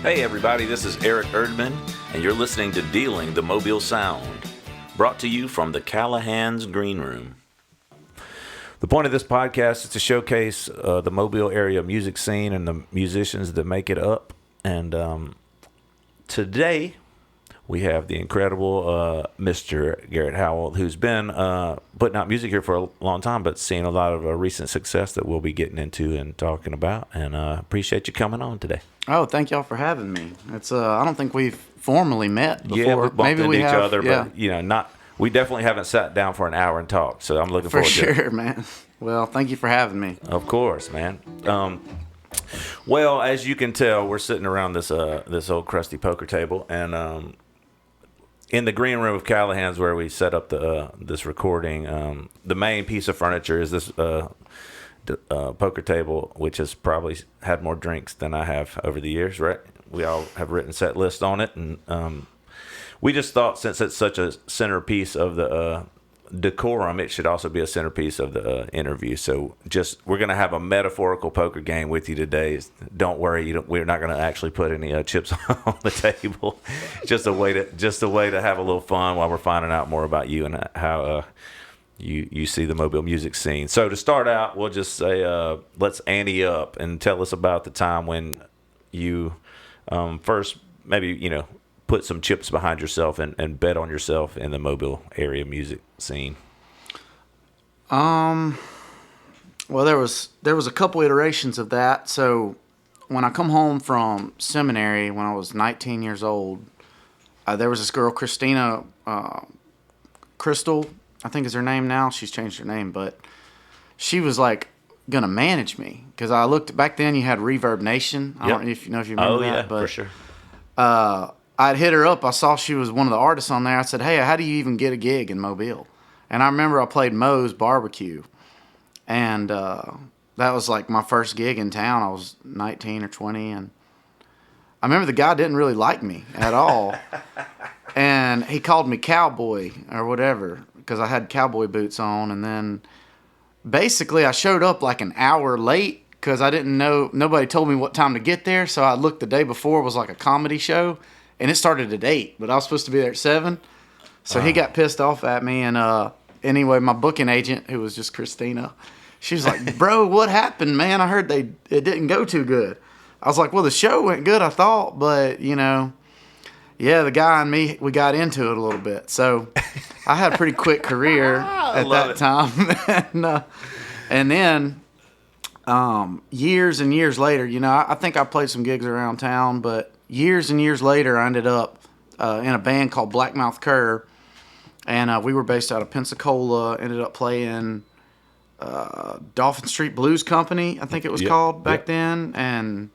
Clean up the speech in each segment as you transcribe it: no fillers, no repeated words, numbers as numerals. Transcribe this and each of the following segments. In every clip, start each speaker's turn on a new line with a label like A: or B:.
A: Hey everybody, this is Eric Erdman, and you're listening to Dealing the Mobile Sound, brought to you from the Callahan's Green Room. The point of this podcast is to showcase the Mobile area music scene and the musicians that make it up. And today we have the incredible Mr. Garrett Howell, who's been putting out music here for a long time, but seeing a lot of recent success that we'll be getting into and talking about. And appreciate you coming on today.
B: Oh, thank y'all for having me. It's I don't think we've formally met before.
A: Yeah, we bumped
B: Maybe
A: into
B: we
A: each
B: have,
A: other,
B: yeah.
A: but not. We definitely haven't sat down for an hour and talked. So I'm looking
B: For
A: forward to it.
B: sure, man. Well, thank you for having me.
A: Of course, man. Well, as you can tell, we're sitting around this old crusty poker table, and in the green room of Callahan's where we set up this recording. The main piece of furniture is this poker table, which has probably had more drinks than I have over the years. Right? We all have written set lists on it, and we just thought since it's such a centerpiece of the decorum, it should also be a centerpiece of the interview. So we're going to have a metaphorical poker game with you today. Don't worry, we're not going to actually put any chips on the table. just a way to have a little fun while we're finding out more about you and how you see the Mobile music scene. So to start out, we'll just say let's ante up and tell us about the time when you first maybe put some chips behind yourself and bet on yourself in the Mobile area music scene.
B: Well, there was a couple iterations of that. So when I come home from seminary when I was 19 years old, there was this girl, Christina, Crystal, I think is her name now. She's changed her name, but she was like gonna manage me because I looked back then. You had Reverb Nation. I don't know if you remember that. But,
A: for sure.
B: I'd hit her up. I saw she was one of the artists on there. I said, "Hey, how do you even get a gig in Mobile?" And I remember I played Moe's Barbecue, and that was like my first gig in town. I was 19 or 20, and I remember the guy didn't really like me at all, and he called me cowboy or whatever because I had cowboy boots on. And then basically I showed up like an hour late because I didn't know, nobody told me what time to get there. So I looked the day before, it was like a comedy show, and it started at 8, but I was supposed to be there at 7. So he got pissed off at me. And anyway, my booking agent, who was just Christina, she was like, "Bro, what happened, man? I heard it didn't go too good." I was like, "Well, the show went good, I thought, but yeah, the guy and me, we got into it a little bit." So I had a pretty quick career at that time. And then years and years later, I think I played some gigs around town, but years and years later, I ended up in a band called Blackmouth Cur, and we were based out of Pensacola. Ended up playing Dolphin Street Blues Company, I think it was called back then. And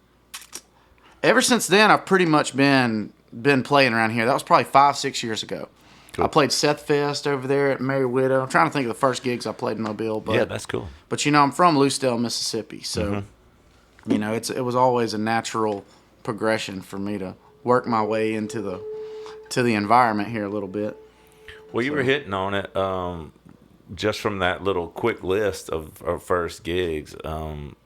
B: ever since then, I've pretty much been playing around here. That was probably 5-6 years ago. Cool. I played Seth Fest over there at Mary Widow. I'm trying to think of the first gigs I played in Mobile. But,
A: yeah, that's cool.
B: But I'm from Lucedale, Mississippi, so it was always a natural progression for me to work my way into the environment here a little bit.
A: Well, you were hitting on it just from that little quick list of our first gigs. One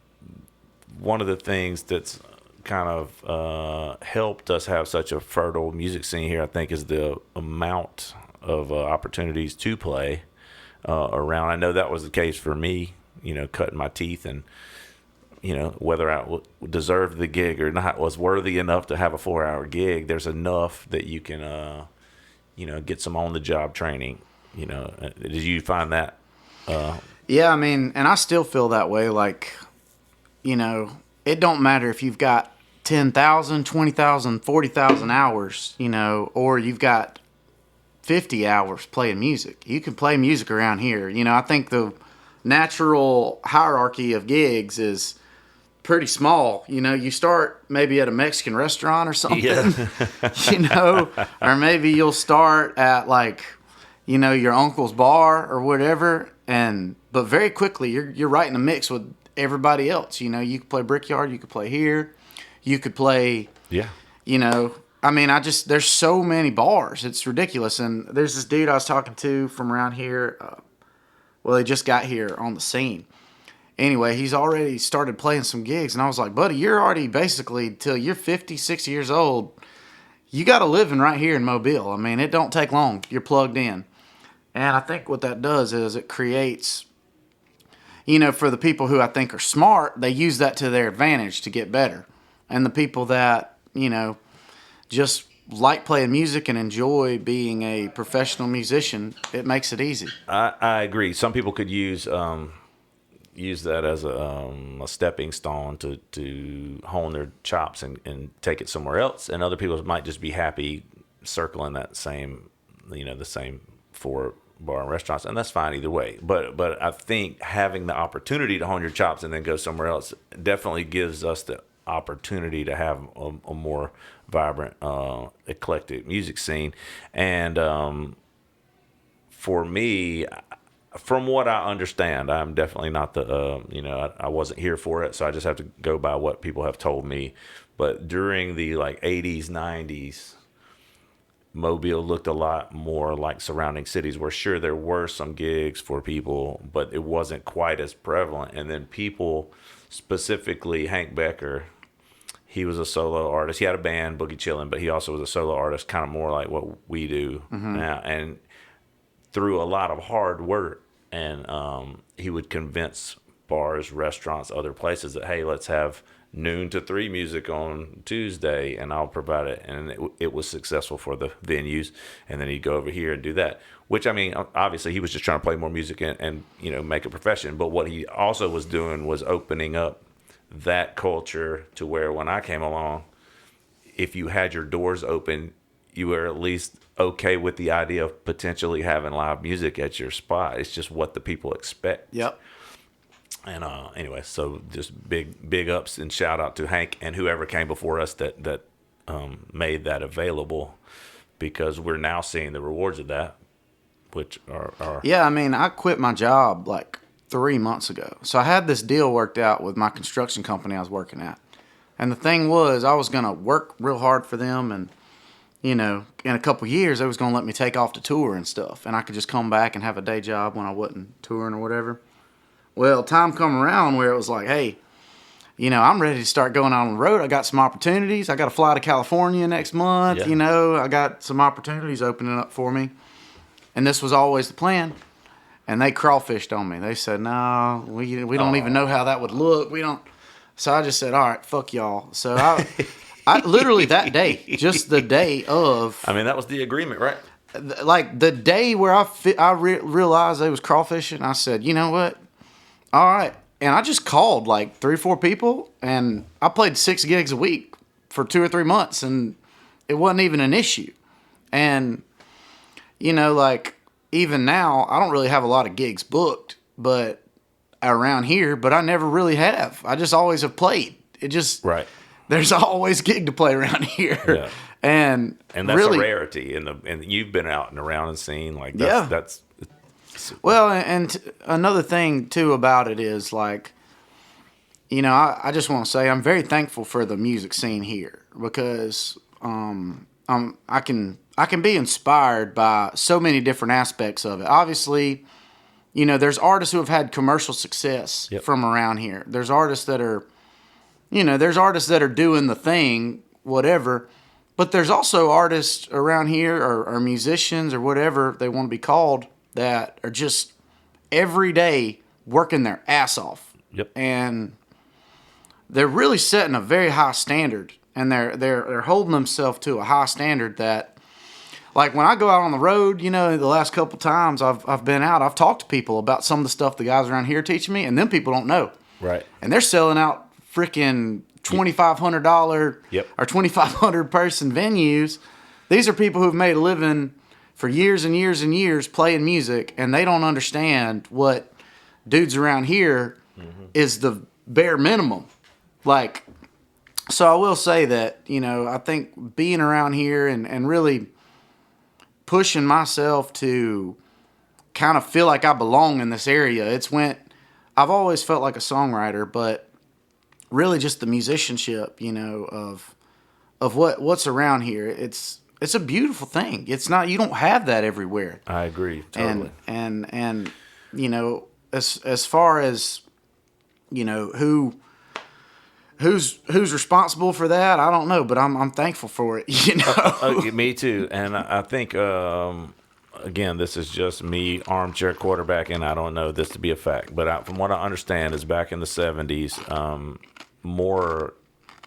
A: of the things that's kind of helped us have such a fertile music scene here, I think, is the amount of opportunities to play around. I know that was the case for me, cutting my teeth, and whether I deserved the gig or not, was worthy enough to have a 4-hour gig. There's enough that you can get some on-the-job training. Did you find that?
B: Yeah, I mean, and I still feel that way. Like, it don't matter if you've got 10,000, 20,000, 40,000 hours, or you've got 50 hours playing music. You can play music around here. I think the natural hierarchy of gigs is pretty small. You start maybe at a Mexican restaurant or something, or maybe you'll start at your uncle's bar or whatever. But very quickly you're right in the mix with everybody else. You could play Brickyard, you could play here, you could play, there's so many bars, it's ridiculous. And there's this dude I was talking to from around here. Well, he just got here on the scene, anyway, he's already started playing some gigs. And I was like, buddy, you're already basically, till you're 50, 60 years old, you got a living right here in Mobile. I mean, it don't take long. You're plugged in. And I think what that does is it creates, for the people who I think are smart, they use that to their advantage to get better. And the people that, just like playing music and enjoy being a professional musician, it makes it easy.
A: I agree. Some people could use that as a stepping stone to hone their chops and take it somewhere else. And other people might just be happy circling that same, the same 4 bar and restaurants, and that's fine either way. But I think having the opportunity to hone your chops and then go somewhere else definitely gives us the opportunity to have a more vibrant, eclectic music scene. And for me, from what I understand, I'm definitely not I wasn't here for it, so I just have to go by what people have told me. But during the 80s, 90s, Mobile looked a lot more like surrounding cities, where sure there were some gigs for people, but it wasn't quite as prevalent. And then people, specifically Hank Becker, he was a solo artist. He had a band, Boogie Chillin', but he also was a solo artist, kind of more like what we do now. And through a lot of hard work, and he would convince bars, restaurants, other places that, hey, let's have noon to 3 music on Tuesday, and I'll provide it. And it was successful for the venues. And then he'd go over here and do that, which, I mean, obviously he was just trying to play more music and make a profession. But what he also was doing was opening up that culture to where when I came along, if you had your doors open, you were at least okay with the idea of potentially having live music at your spot. It's just what the people expect.
B: Yep.
A: And anyway, so just big ups and shout out to Hank and whoever came before us that made that available, because we're now seeing the rewards of that, which are
B: Yeah, I mean, I quit my job 3 months ago. So I had this deal worked out with my construction company I was working at. And the thing was, I was going to work real hard for them, and in a couple years, they was going to let me take off to tour and stuff, and I could just come back and have a day job when I wasn't touring or whatever. Well, time come around where it was like, hey, I'm ready to start going out on the road. I got some opportunities. I got to fly to California next month.
A: Yeah.
B: I got some opportunities opening up for me. And this was always the plan. And they crawfished on me. They said, no, we don't even know how that would look. We don't. So I just said, all right, fuck y'all. So I literally that day, just the day of.
A: I mean, that was the agreement, right?
B: The day where I realized they was crawfishing, I said, you know what? All right. And I just called 3 or 4 people, and I played 6 gigs a week for 2 or 3 months, and it wasn't even an issue. And, even now, I don't really have a lot of gigs booked but around here, but I never really have. I just always have played. It just,
A: right.
B: There's always gig to play around here.
A: Yeah.
B: And
A: that's
B: really,
A: a rarity, and you've been out and around and seen that's
B: well, and another thing too about it is I just want to say I'm very thankful for the music scene here, because I can be inspired by so many different aspects of it. Obviously, there's artists who have had commercial success from around here. There's artists that are doing the thing, whatever. But there's also artists around here, or musicians, or whatever they want to be called, that are just every day working their ass off.
A: Yep.
B: And they're really setting a very high standard, and they're holding themselves to a high standard that, when I go out on the road, the last couple times I've been out, I've talked to people about some of the stuff the guys around here are teaching me, and them people don't know.
A: Right.
B: And they're selling out freaking $2,500 or 2,500 person venues. These are people who've made a living for years and years and years playing music, and they don't understand what dudes around here is the bare minimum. So I will say that, I think being around here and really pushing myself to kind of feel like I belong in this area, I've always felt like a songwriter, but really just the musicianship, of what's around here. It's a beautiful thing. It's not, you don't have that everywhere.
A: I agree totally.
B: And as far as who's responsible for that, I don't know, but I'm thankful for it.
A: Me too. And I think again, this is just me armchair quarterbacking. I don't know this to be a fact, but from what I understand is back in the 70s, more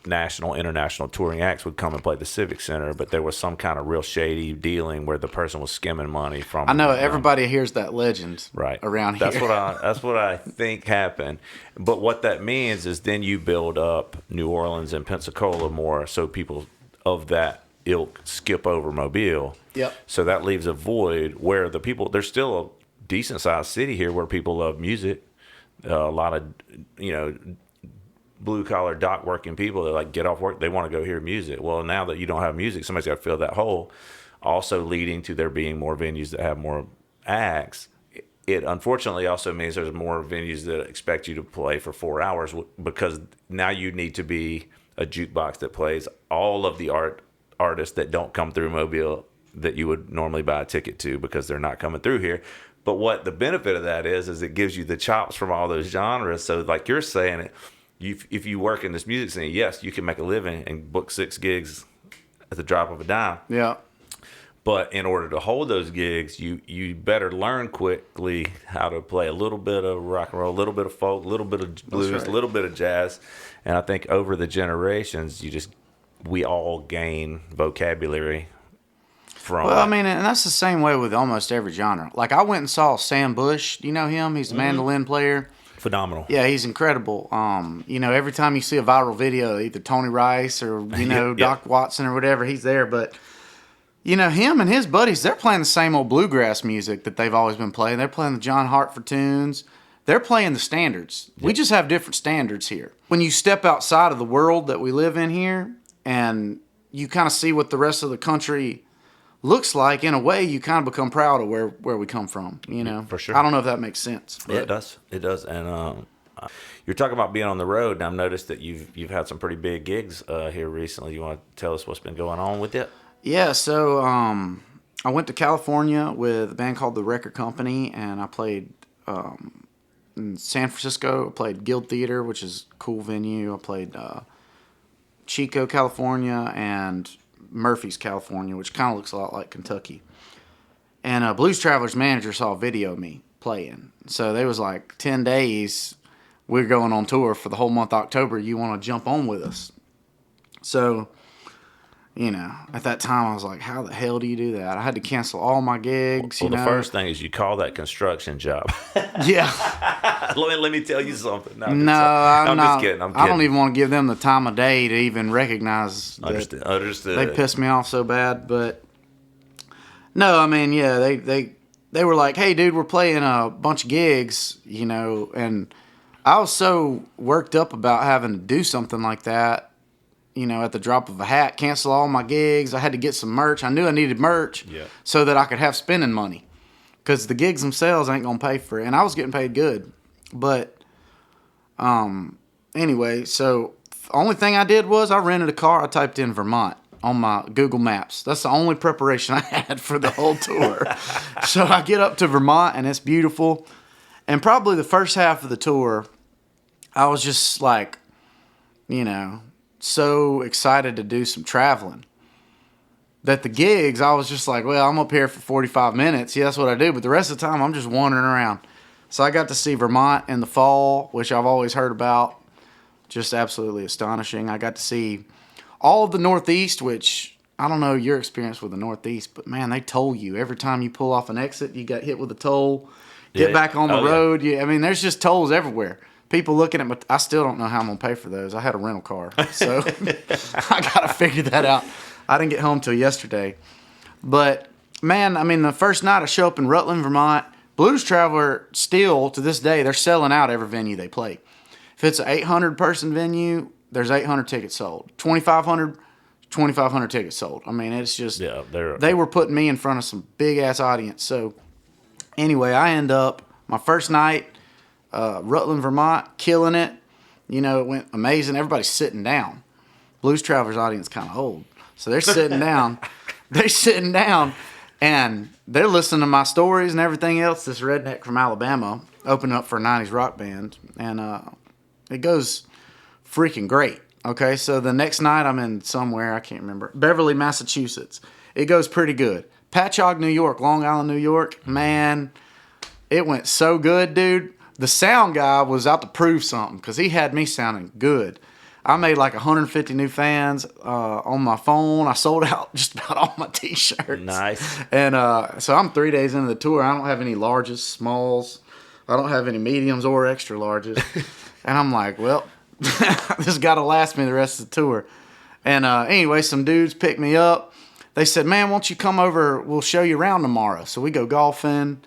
A: national, international touring acts would come and play the Civic Center, but there was some kind of real shady dealing where the person was skimming money from.
B: I know everybody hears that legend around here.
A: That's what I think happened. But what that means is then you build up New Orleans and Pensacola more, so people of that ilk skip over Mobile.
B: Yep.
A: So that leaves a void where there's still a decent sized city here where people love music. A lot of blue collar dock working people that like get off work, they want to go hear music. Well, now that you don't have music, somebody's got to fill that hole, also leading to there being more venues that have more acts. It unfortunately also means there's more venues that expect you to play for 4 hours, because now you need to be a jukebox that plays all of the artists that don't come through Mobile that you would normally buy a ticket to because they're not coming through here. But what the benefit of that is it gives you the chops from all those genres. So like you're saying, if you work in this music scene, yes, you can make a living and book 6 gigs at the drop of a dime.
B: Yeah.
A: But in order to hold those gigs, you better learn quickly how to play a little bit of rock and roll, a little bit of folk, a little bit of blues, a little bit of jazz. And I think over the generations, we all gain vocabulary from.
B: Well, I mean, and that's the same way with almost every genre. Like I went and saw Sam Bush. Do you know him? He's a mandolin player.
A: Phenomenal.
B: Yeah, he's incredible. Every time you see a viral video, either Tony Rice or, Doc Watson or whatever, he's there. But, him and his buddies, they're playing the same old bluegrass music that they've always been playing. They're playing the John Hartford tunes. They're playing the standards. Yep. We just have different standards here. When you step outside of the world that we live in here and you kind of see what the rest of the country looks like, in a way, you kind of become proud of where we come from,
A: For sure.
B: I don't know if that makes sense.
A: Yeah, it does. And you're talking about being on the road, and I've noticed that you've had some pretty big gigs here recently. You want to tell us what's been going on with it?
B: Yeah, so I went to California with a band called The Record Company, and I played in San Francisco. I played Guild Theater, which is a cool venue. I played Chico, California, and Murphy's, California, which kind of looks a lot like Kentucky. And Blues Traveler's manager saw a video of me playing. So they was like, 10 days, we're going on tour for the whole month of October. You want to jump on with us? So, at that time I was like, how the hell do you do that? I had to cancel all my gigs.
A: Well, the first thing is you call that construction job.
B: Yeah.
A: Let me tell you something.
B: I'm just kidding. I don't even want to give them the time of day to even recognize that.
A: Understood.
B: They pissed me off so bad. But no, I mean, yeah, they were like, hey, dude, we're playing a bunch of gigs, and I was so worked up about having to do something like that, at the drop of a hat, cancel all my gigs. I had to get some merch. I knew I needed merch so that I could have spending money, because the gigs themselves ain't going to pay for it. And I was getting paid good. But anyway, so the only thing I did was I rented a car. I typed in Vermont on my Google Maps. That's the only preparation I had for the whole tour. So I get up to Vermont, and it's beautiful. And probably the first half of the tour, I was just like, so excited to do some traveling, that the gigs, I was just like, well, I'm up here for 45 minutes. Yeah, that's what I do. But the rest of the time, I'm just wandering around. So I got to see Vermont in the fall, which I've always heard about. Just absolutely astonishing. I got to see all of the Northeast, which I don't know your experience with the Northeast, but man, they toll you. Every time you pull off an exit, you got hit with a toll. Get back on the road. Yeah. I mean, there's just tolls everywhere. People looking at me, I still don't know how I'm going to pay for those. I had a rental car, so I got to figure that out. I didn't get home till yesterday. But, man, I mean, the first night I show up in Rutland, Vermont, Blues Traveler still, to this day, they're selling out every venue they play. If it's an 800-person venue, there's 800 tickets sold. 2,500 tickets sold. I mean, it's just, they were putting me in front of some big-ass audience. So, anyway, I end up, my first night, Rutland, Vermont, killing it. It went amazing. Everybody's sitting down. Blues Travelers audience kind of old. So they're sitting down. And they're listening to my stories and everything else. This redneck from Alabama opened up for a 90s rock band. And It goes freaking great. Okay, so the next night I'm in somewhere, I can't remember, Beverly, Massachusetts. It goes pretty good. Patchogue, New York, Long Island, New York, man, it went so good, dude. The sound guy was out to prove something because he had me sounding good. I made like 150 new fans on my phone. I sold out just about all my T-shirts.
A: Nice.
B: And so I'm 3 days into the tour. I don't have any larges, smalls. I don't have any mediums or extra larges. And I'm like, well, this got to last me the rest of the tour. And anyway, some dudes picked me up. They said, man, won't you come over? We'll show you around tomorrow. So we go golfing.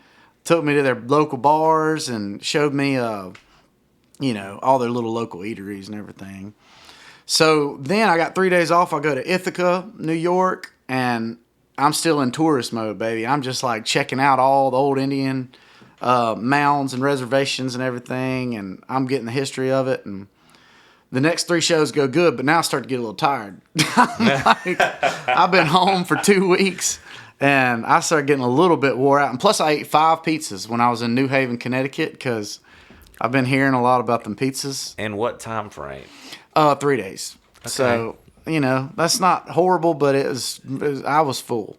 B: Took me to their local bars and showed me, all their little local eateries and everything. So then I got 3 days off. I go to Ithaca, New York, and I'm still in tourist mode, baby. I'm just like checking out all the old Indian mounds and reservations and everything, and I'm getting the history of it. And the next 3 shows go good, but now I start to get a little tired. I've been home for 2 weeks, and I started getting a little bit wore out. And plus, I ate 5 pizzas when I was in New Haven, Connecticut, because I've been hearing a lot about them pizzas.
A: And what time frame?
B: 3 days. Okay. So, that's not horrible, but I was full.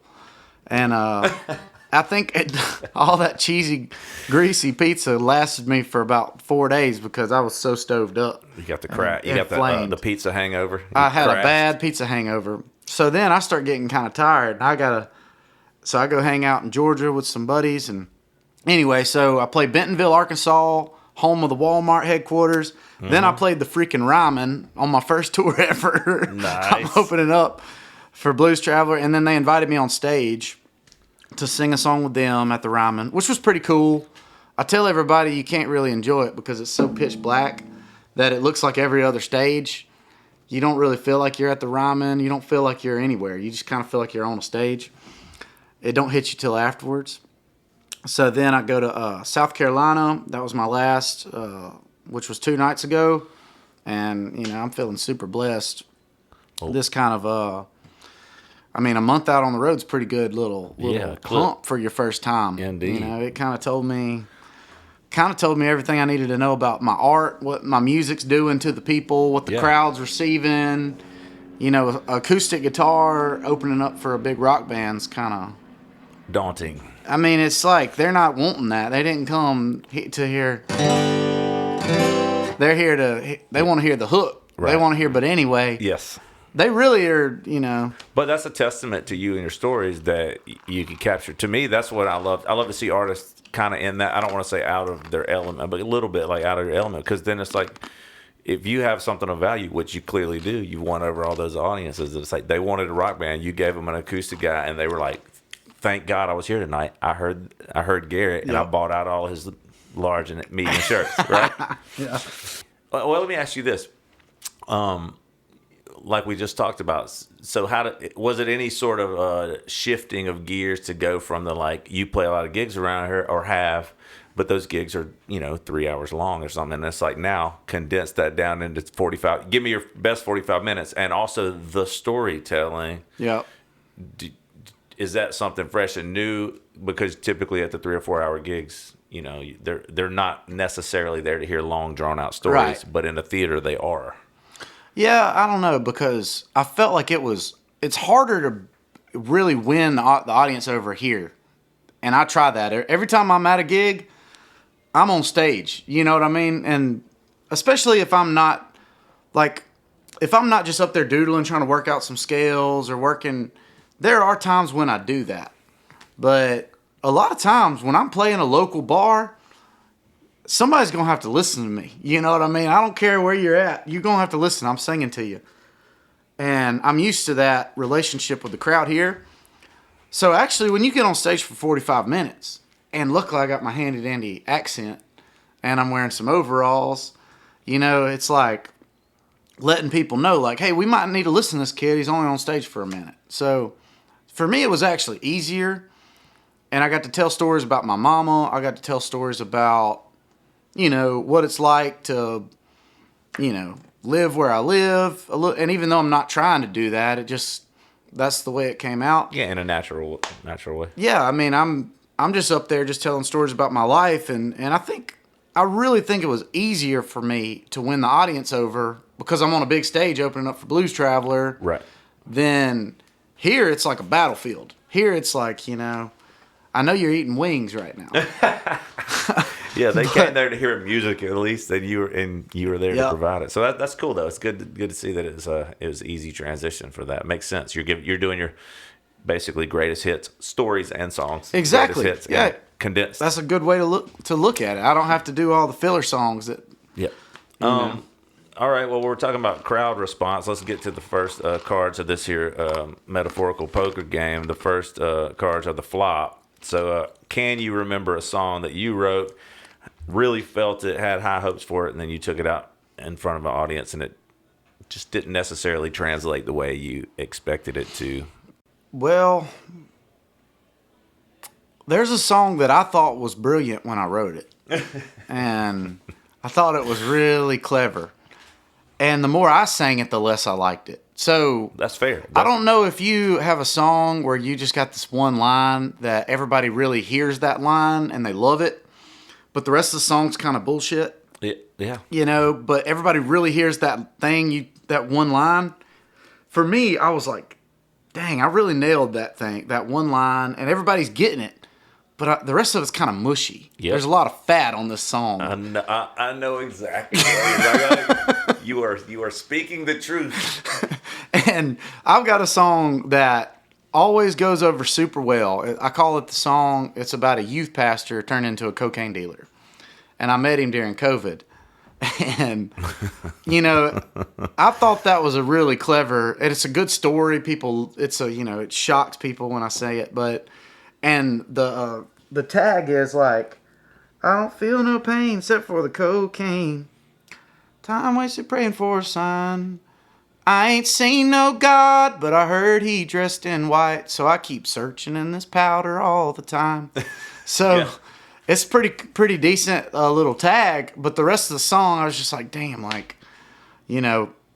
B: And I think all that cheesy, greasy pizza lasted me for about 4 days because I was so stoved up.
A: You got the crack. You got the pizza hangover.
B: I had a bad pizza hangover. So then I start getting kind of tired. And so I go hang out in Georgia with some buddies. And anyway, so I played Bentonville, Arkansas, home of the Walmart headquarters. Mm-hmm. Then I played the freaking Ryman on my first tour ever.
A: Nice.
B: I'm opening up for Blues Traveler. And then they invited me on stage to sing a song with them at the Ryman, which was pretty cool. I tell everybody you can't really enjoy it because it's so pitch black that it looks like every other stage. You don't really feel like you're at the Ryman. You don't feel like you're anywhere. You just kind of feel like you're on a stage. It don't hit you till afterwards. So then I go to South Carolina. That was my last, which was 2 nights ago. And, I'm feeling super blessed. Oh. This kind of, a month out on the road's pretty good little hump for your first time.
A: Indeed.
B: It kind of told me everything I needed to know about my art, what my music's doing to the people, what the crowd's receiving. Acoustic guitar opening up for a big rock band's kind of
A: daunting.
B: It's like they're not wanting that. They didn't come to hear. They're here to. They want to hear the hook. Right. They want to hear. But anyway.
A: Yes.
B: They really are,
A: But that's a testament to you and your stories that you can capture. To me, that's what I love. I love to see artists kind of in that. I don't want to say out of their element, but a little bit like out of their element. Because then it's like, if you have something of value, which you clearly do, you won over all those audiences. It's like they wanted a rock band. You gave them an acoustic guy, and they were like, thank God I was here tonight. I heard Garrett, and I bought out all his large and medium shirts, right?
B: Yeah.
A: Well, let me ask you this. Like we just talked about, so was it any sort of shifting of gears to go from you play a lot of gigs around here or have, but those gigs are 3 hours long or something, and it's like now condense that down into 45. Give me your best 45 minutes, and also the storytelling.
B: Yeah.
A: Is that something fresh and new? Because typically at the 3 or 4 hour gigs, they're not necessarily there to hear long drawn out stories, right. But in a theater they are.
B: Yeah, I don't know, because I felt like it's harder to really win the audience over here. And I try that. Every time I'm at a gig, I'm on stage. You know what I mean? And especially if I'm not just up there doodling, trying to work out some scales or working, there are times when I do that. But a lot of times when I'm playing a local bar, somebody's going to have to listen to me. You know what I mean? I don't care where you're at. You're going to have to listen. I'm singing to you. And I'm used to that relationship with the crowd here. So actually, when you get on stage for 45 minutes, and luckily I got my handy-dandy accent, and I'm wearing some overalls, it's like letting people know, hey, we might need to listen to this kid. He's only on stage for a minute. So for me, it was actually easier. And I got to tell stories about my mama. I got to tell stories about what it's like to, live where I live. And even though I'm not trying to do that, that's the way it came out.
A: Yeah, in a natural way.
B: Yeah, I'm just up there just telling stories about my life. And I think I really think it was easier for me to win the audience over because I'm on a big stage opening up for Blues Traveler.
A: Right.
B: Then here it's like a battlefield. Here it's like, I know you're eating wings right now.
A: Yeah, they came there to hear music at least, and you were there to
B: Yep.
A: provide it. So that's cool though. It's good to see that it was easy transition for that. Makes sense. You're doing your basically greatest hits, stories and songs.
B: Exactly.
A: Greatest hits
B: Yeah.
A: and condensed.
B: That's a good way to look at it. I don't have to do all the filler songs that.
A: Yep.
B: know.
A: All right. Well, we're talking about crowd response. Let's get to the first cards of this here metaphorical poker game. The first cards are the flop. So, can you remember a song that you wrote, really felt it, had high hopes for it, and then you took it out in front of an audience and it just didn't necessarily translate the way you expected it to?
B: Well, there's a song that I thought was brilliant when I wrote it. And I thought it was really clever. And the more I sang it, the less I liked it. So
A: That's fair.
B: I don't know if you have a song where you just got this one line that everybody really hears that line and they love it, but the rest of the song's kind of bullshit.
A: Yeah.
B: But everybody really hears that thing, that one line. For me, I was like, dang, I really nailed that thing, that one line, and everybody's getting it. But the rest of it's kind of mushy.
A: Yep.
B: There's a lot of fat on this song.
A: I know exactly. You are speaking the truth.
B: And I've got a song that always goes over super well. I call it the song, it's about a youth pastor turned into a cocaine dealer. And I met him during COVID. And, I thought that was a really clever, and it's a good story. It shocks people when I say it. And the tag is like, I don't feel no pain except for the cocaine. Time wasted praying for a sign. I ain't seen no God, but I heard he dressed in white. So I keep searching in this powder all the time. So
A: Yeah.
B: it's pretty decent little tag. But the rest of the song, I was just like, damn,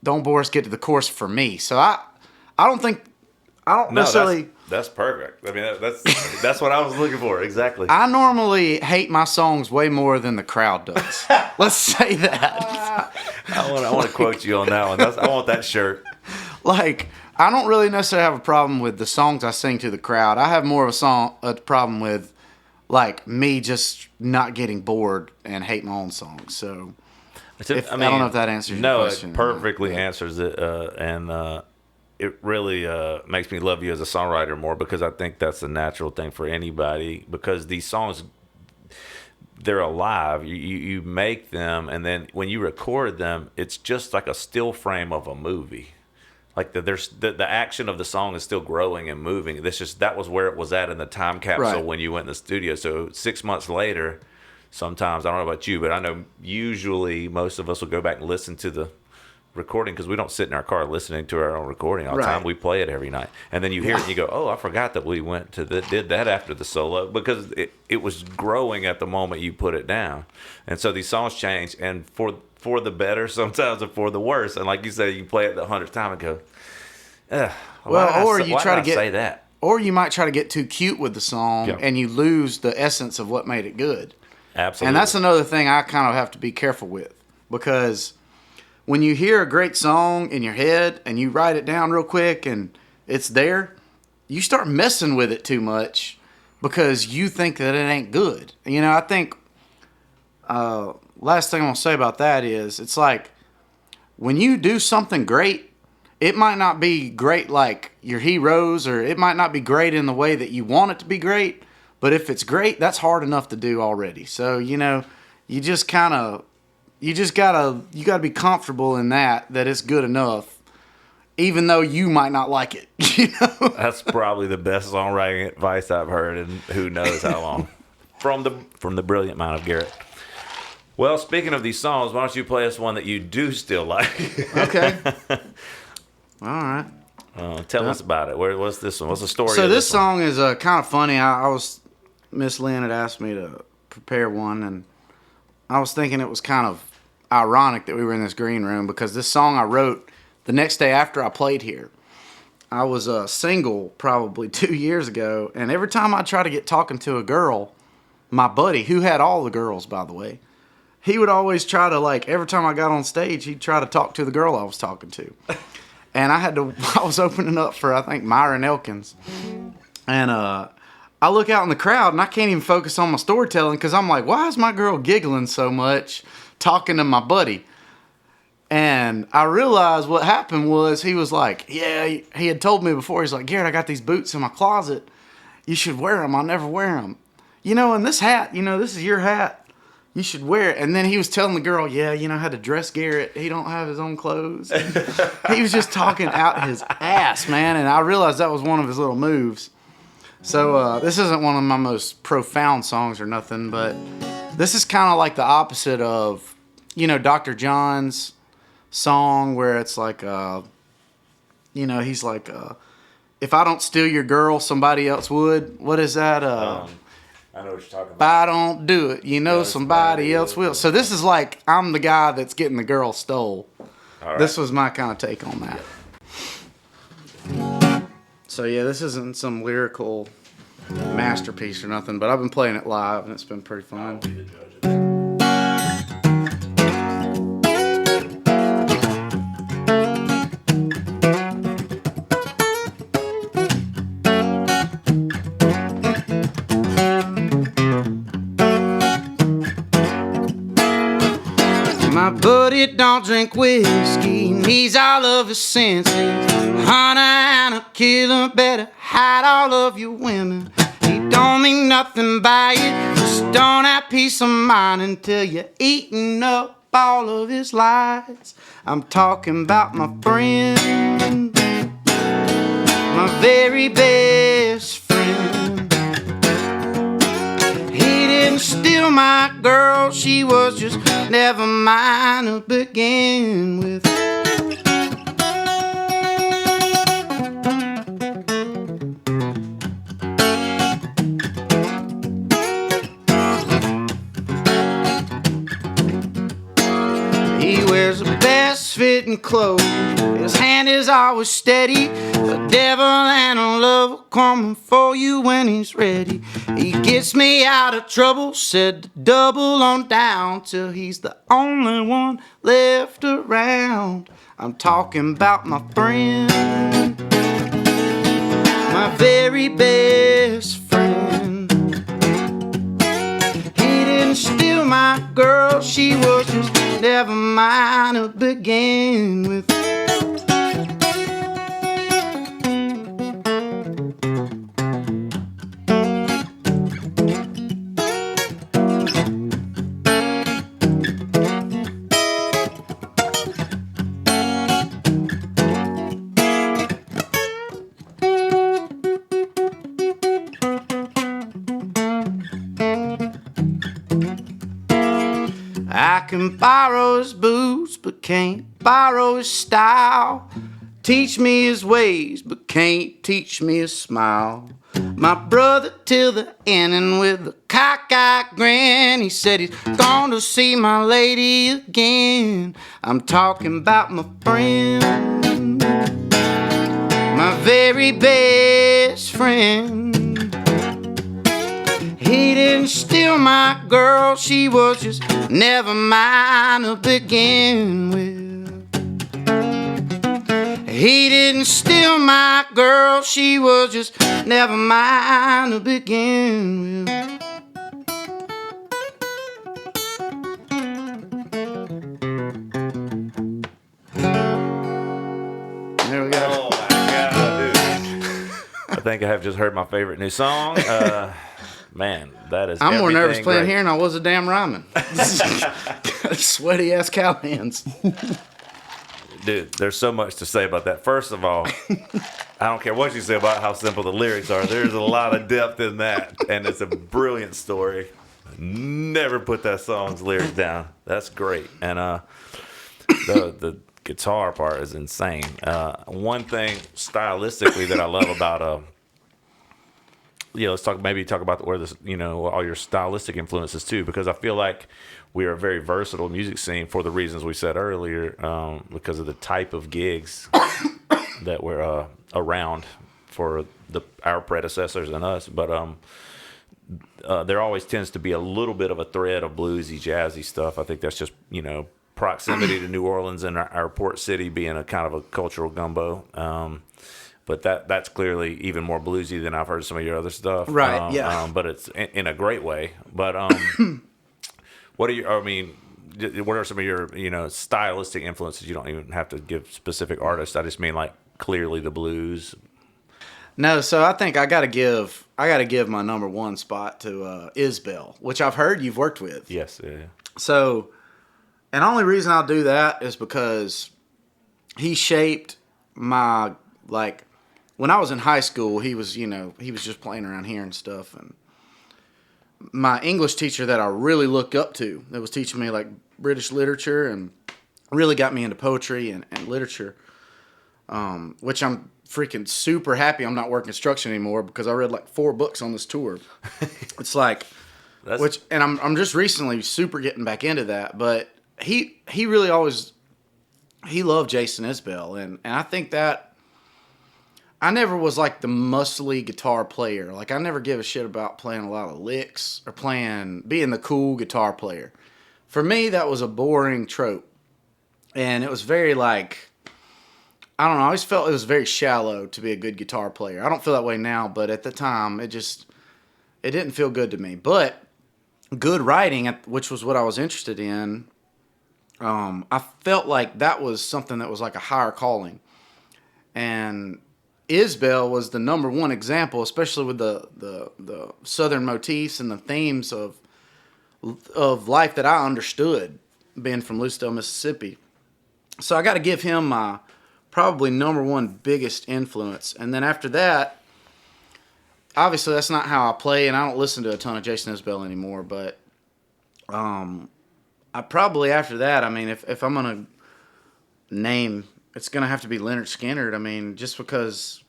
B: don't bore us, get to the chorus for me. So I don't necessarily.
A: That's perfect. I mean, that's what I was looking for. Exactly.
B: I normally hate my songs way more than the crowd does. Let's say that.
A: I want to quote you on that one. I want that shirt.
B: I don't really necessarily have a problem with the songs I sing to the crowd. I have more of a problem with, me just not getting bored and hate my own songs. So, I don't know if that answers your question.
A: No, it perfectly answers it, and it really makes me love you as a songwriter more, because I think that's a natural thing for anybody, because these songs, they're alive. You make them, and then when you record them, it's just like a still frame of a movie. Like the action of the song is still growing and moving. That was where it was at in the time capsule
B: Right.
A: when you went in the studio. So 6 months later, sometimes, I don't know about you, but I know usually most of us will go back and listen to the recording, because we don't sit in our car listening to our own recording all the time.
B: Right.
A: We play it every night, and then you hear it and you go, oh, I forgot that we did that after the solo, because it was growing at the moment you put it down. And so these songs change, and for the better sometimes, and for the worse. And like you say, you play it the 100th time and go,
B: Or you try to
A: say that,
B: or you might try to get too cute with the song,
A: Yeah.
B: and you lose the essence of what made it good.
A: absolutely.
B: And that's another thing I kind of have to be careful with, because when you hear a great song in your head and you write it down real quick and it's there, you start messing with it too much because you think that it ain't good. I think last thing I'm going to say about that is, it's like when you do something great, it might not be great like your heroes, or it might not be great in the way that you want it to be great, but if it's great, that's hard enough to do already. So, you just gotta be comfortable in that it's good enough, even though you might not like it.
A: That's probably the best songwriting advice I've heard in who knows how long. From the brilliant mind of Garrett. Well, speaking of these songs, why don't you play us one that you do still like?
B: Okay. All right.
A: Tell us about it. What's this one? What's the story?
B: So
A: of
B: this
A: one?
B: song is kind of funny. Miss Lynn had asked me to prepare one, and I was thinking it was kind of ironic that we were in this green room, because this song I wrote the next day after I played here. I was single probably 2 years ago, and every time I try to get talking to a girl, my buddy, who had all the girls, by the way, he would always try to, like, every time I got on stage, he'd try to talk to the girl I was talking to. And I was opening up for, I think, Myron Elkins. And I look out in the crowd, and I can't even focus on my storytelling because I'm like, why is my girl giggling so much talking to my buddy? And I realized what happened was he was like, yeah, he had told me before, he's like, Garrett, I got these boots in my closet. You should wear them. I'll never wear them. And this hat, this is your hat. You should wear it. And then he was telling the girl, yeah, how to dress Garrett. He don't have his own clothes. He was just talking out his ass, man. And I realized that was one of his little moves. So this isn't one of my most profound songs or nothing, but this is kind of like the opposite of, Dr. John's song where it's like, he's like, if I don't steal your girl, somebody else would. What is that?
A: I know what you're talking about.
B: If I don't do it, somebody else will. So this is like, I'm the guy that's getting the girl stole.
A: Right.
B: This was my kind of take on that. So yeah, this isn't some lyrical masterpiece or nothing, but I've been playing it live and it's been pretty fun.
A: I'll be the judge of that.
B: My buddy don't drink whiskey, needs all of his senses. Hunter and a killer better hide all of your women. He don't mean nothing by it, just don't have peace of mind until you're eating up all of his lies. I'm talking about my friend, my very best friend. He didn't steal my girl, she was just never mine to begin with. He wears the best fitting clothes, his hand is always steady. The devil and a lover coming for you when he's ready. He gets me out of trouble, said to double on down till he's the only one left around. I'm talking about my friend, my very best friend. He didn't steal my girl, she was just never mine to begin with. I can borrow his boots, but can't borrow his style. Teach me his ways, but can't teach me his smile. My brother till the end, and with a cockeyed grin, he said he's gonna see my lady again. I'm talking about my friend, my very best friend. He didn't steal my girl, she was just never mine to begin with. He didn't steal my girl, she was just never mine to begin with. There we go.
A: Oh my God, dude. I think I have just heard my favorite new song. Man, that is.
B: I'm more nervous
A: everything
B: playing
A: great.
B: here than I was a damn Ryman. Sweaty ass cow hands.
A: Dude, there's so much to say about that. First of all, I don't care what you say about how simple the lyrics are. There's a lot of depth in that, and it's a brilliant story. Never put that song's lyrics down. That's great. And the guitar part is insane. One thing stylistically that I love about let's talk about where this, all your stylistic influences too, because I feel like we are a very versatile music scene for the reasons we said earlier, because of the type of gigs that were around for our predecessors and us. But there always tends to be a little bit of a thread of bluesy, jazzy stuff. I think that's just, proximity to New Orleans and our port city being a kind of a cultural gumbo. But that's clearly even more bluesy than I've heard some of your other stuff.
B: Right, yeah.
A: But it's in a great way. But what are some of your, stylistic influences? You don't even have to give specific artists. I just mean like clearly the blues.
B: No, so I think I gotta give my number one spot to Isbell, which I've heard you've worked with.
A: Yes. Yeah.
B: So, and the only reason I'll do that is because he shaped my, like, when I was in high school, he was just playing around here and stuff, and my English teacher that I really looked up to, that was teaching me like British literature and really got me into poetry and literature, which I'm freaking super happy I'm not working construction anymore because I read like 4 books on this tour. It's like, and I'm just recently super getting back into that. But he really always, he loved Jason Isbell, and I think that I never was like the muscly guitar player. Like I never give a shit about playing a lot of licks or being the cool guitar player. For me, that was a boring trope, and it was very like, I don't know. I always felt it was very shallow to be a good guitar player. I don't feel that way now, but at the time, it didn't feel good to me. But good writing, which was what I was interested in, I felt like that was something that was like a higher calling. And Isbell was the number one example, especially with the Southern motifs and the themes of life that I understood, being from Lucedale, Mississippi. So I got to give him my probably number one biggest influence. And then after that, obviously that's not how I play, and I don't listen to a ton of Jason Isbell anymore, but I probably after that, I mean, if I'm going to name, it's going to have to be Leonard Skinner. I mean, just because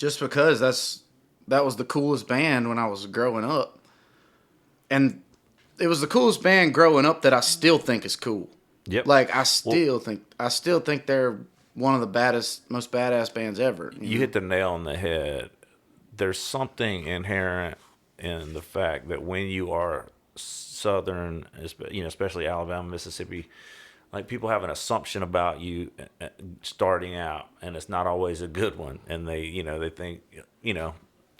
B: that was the coolest band when I was growing up. And it was the coolest band growing up that I still think is cool.
A: Yep.
B: Like I still think they're one of the most badass bands ever.
A: You hit the nail on the head. There's something inherent in the fact that when you are Southern, especially Alabama, Mississippi, like people have an assumption about you starting out, and it's not always a good one. And they think,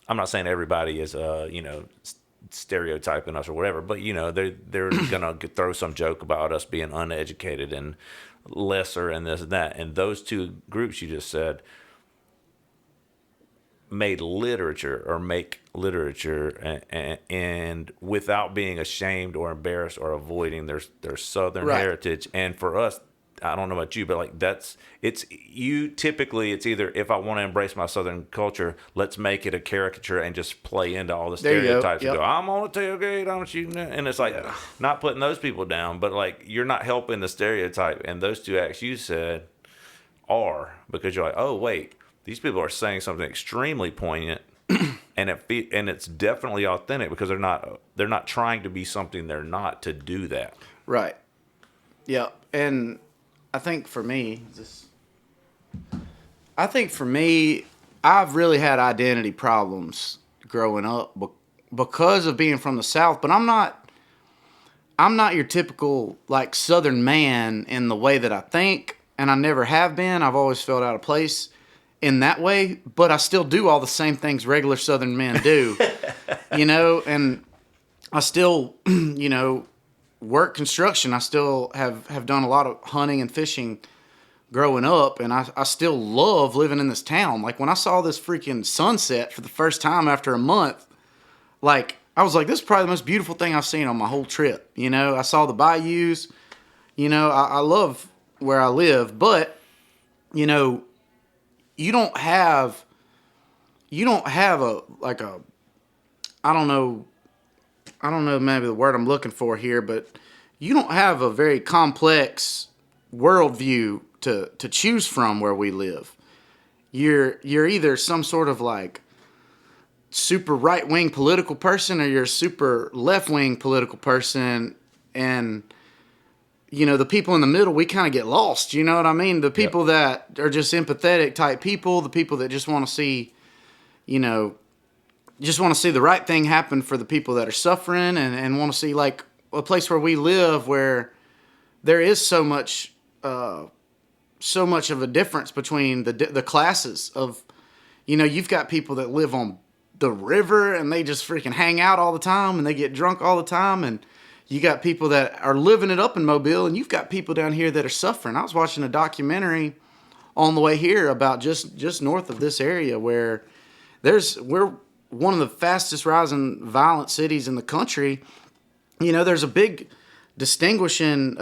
A: I'm not saying everybody is, stereotyping us or whatever, but they're gonna throw some joke about us being uneducated and lesser and this and that. And those two groups you just said make literature and without being ashamed or embarrassed or avoiding their Southern heritage. And for us, I don't know about you, but like typically it's either, if I want to embrace my Southern culture, let's make it a caricature and just play into all the stereotypes and go, I'm on a tailgate, I'm shooting it. And it's like, not putting those people down, but like, you're not helping the stereotype. And those two acts you said are, because you're like, oh wait, these people are saying something extremely poignant and it's definitely authentic because they're not trying to be something they're not to do that.
B: Right. Yeah. And I think for me, I've really had identity problems growing up because of being from the South. But I'm not your typical like Southern man in the way that I think, and I never have been. I've always felt out of place in that way, but I still do all the same things regular Southern men do, and I still, work construction. I still have done a lot of hunting and fishing growing up, and I still love living in this town. Like when I saw this freaking sunset for the first time after a month, like I was like, this is probably the most beautiful thing I've seen on my whole trip. I saw the bayous, I love where I live, but you don't have a I don't know maybe the word I'm looking for here, but you don't have a very complex worldview to choose from where we live. You're either some sort of like super right-wing political person or you're a super left-wing political person, and the people in the middle, we kind of get lost, you know what I mean? The people that are just empathetic type people, the people that just want to see, just want to see the right thing happen for the people that are suffering, and want to see like a place where we live where there is so much of a difference between the classes of, you've got people that live on the river and they just freaking hang out all the time and they get drunk all the time, and you got people that are living it up in Mobile, and you've got people down here that are suffering. I was watching a documentary on the way here about just north of this area where we're one of the fastest rising violent cities in the country. There's a big distinguishing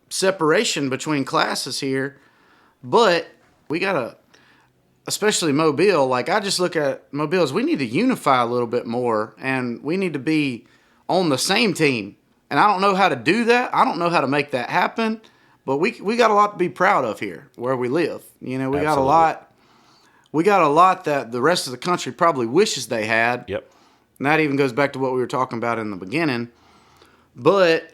B: separation between classes here, but we gotta, especially Mobile, like I just look at Mobile as we need to unify a little bit more, and we need to be on the same team. And I don't know how to do that. I don't know how to make that happen, but we got a lot to be proud of here where we live. We got a lot. We got a lot that the rest of the country probably wishes they had.
A: Yep.
B: And that even goes back to what we were talking about in the beginning. But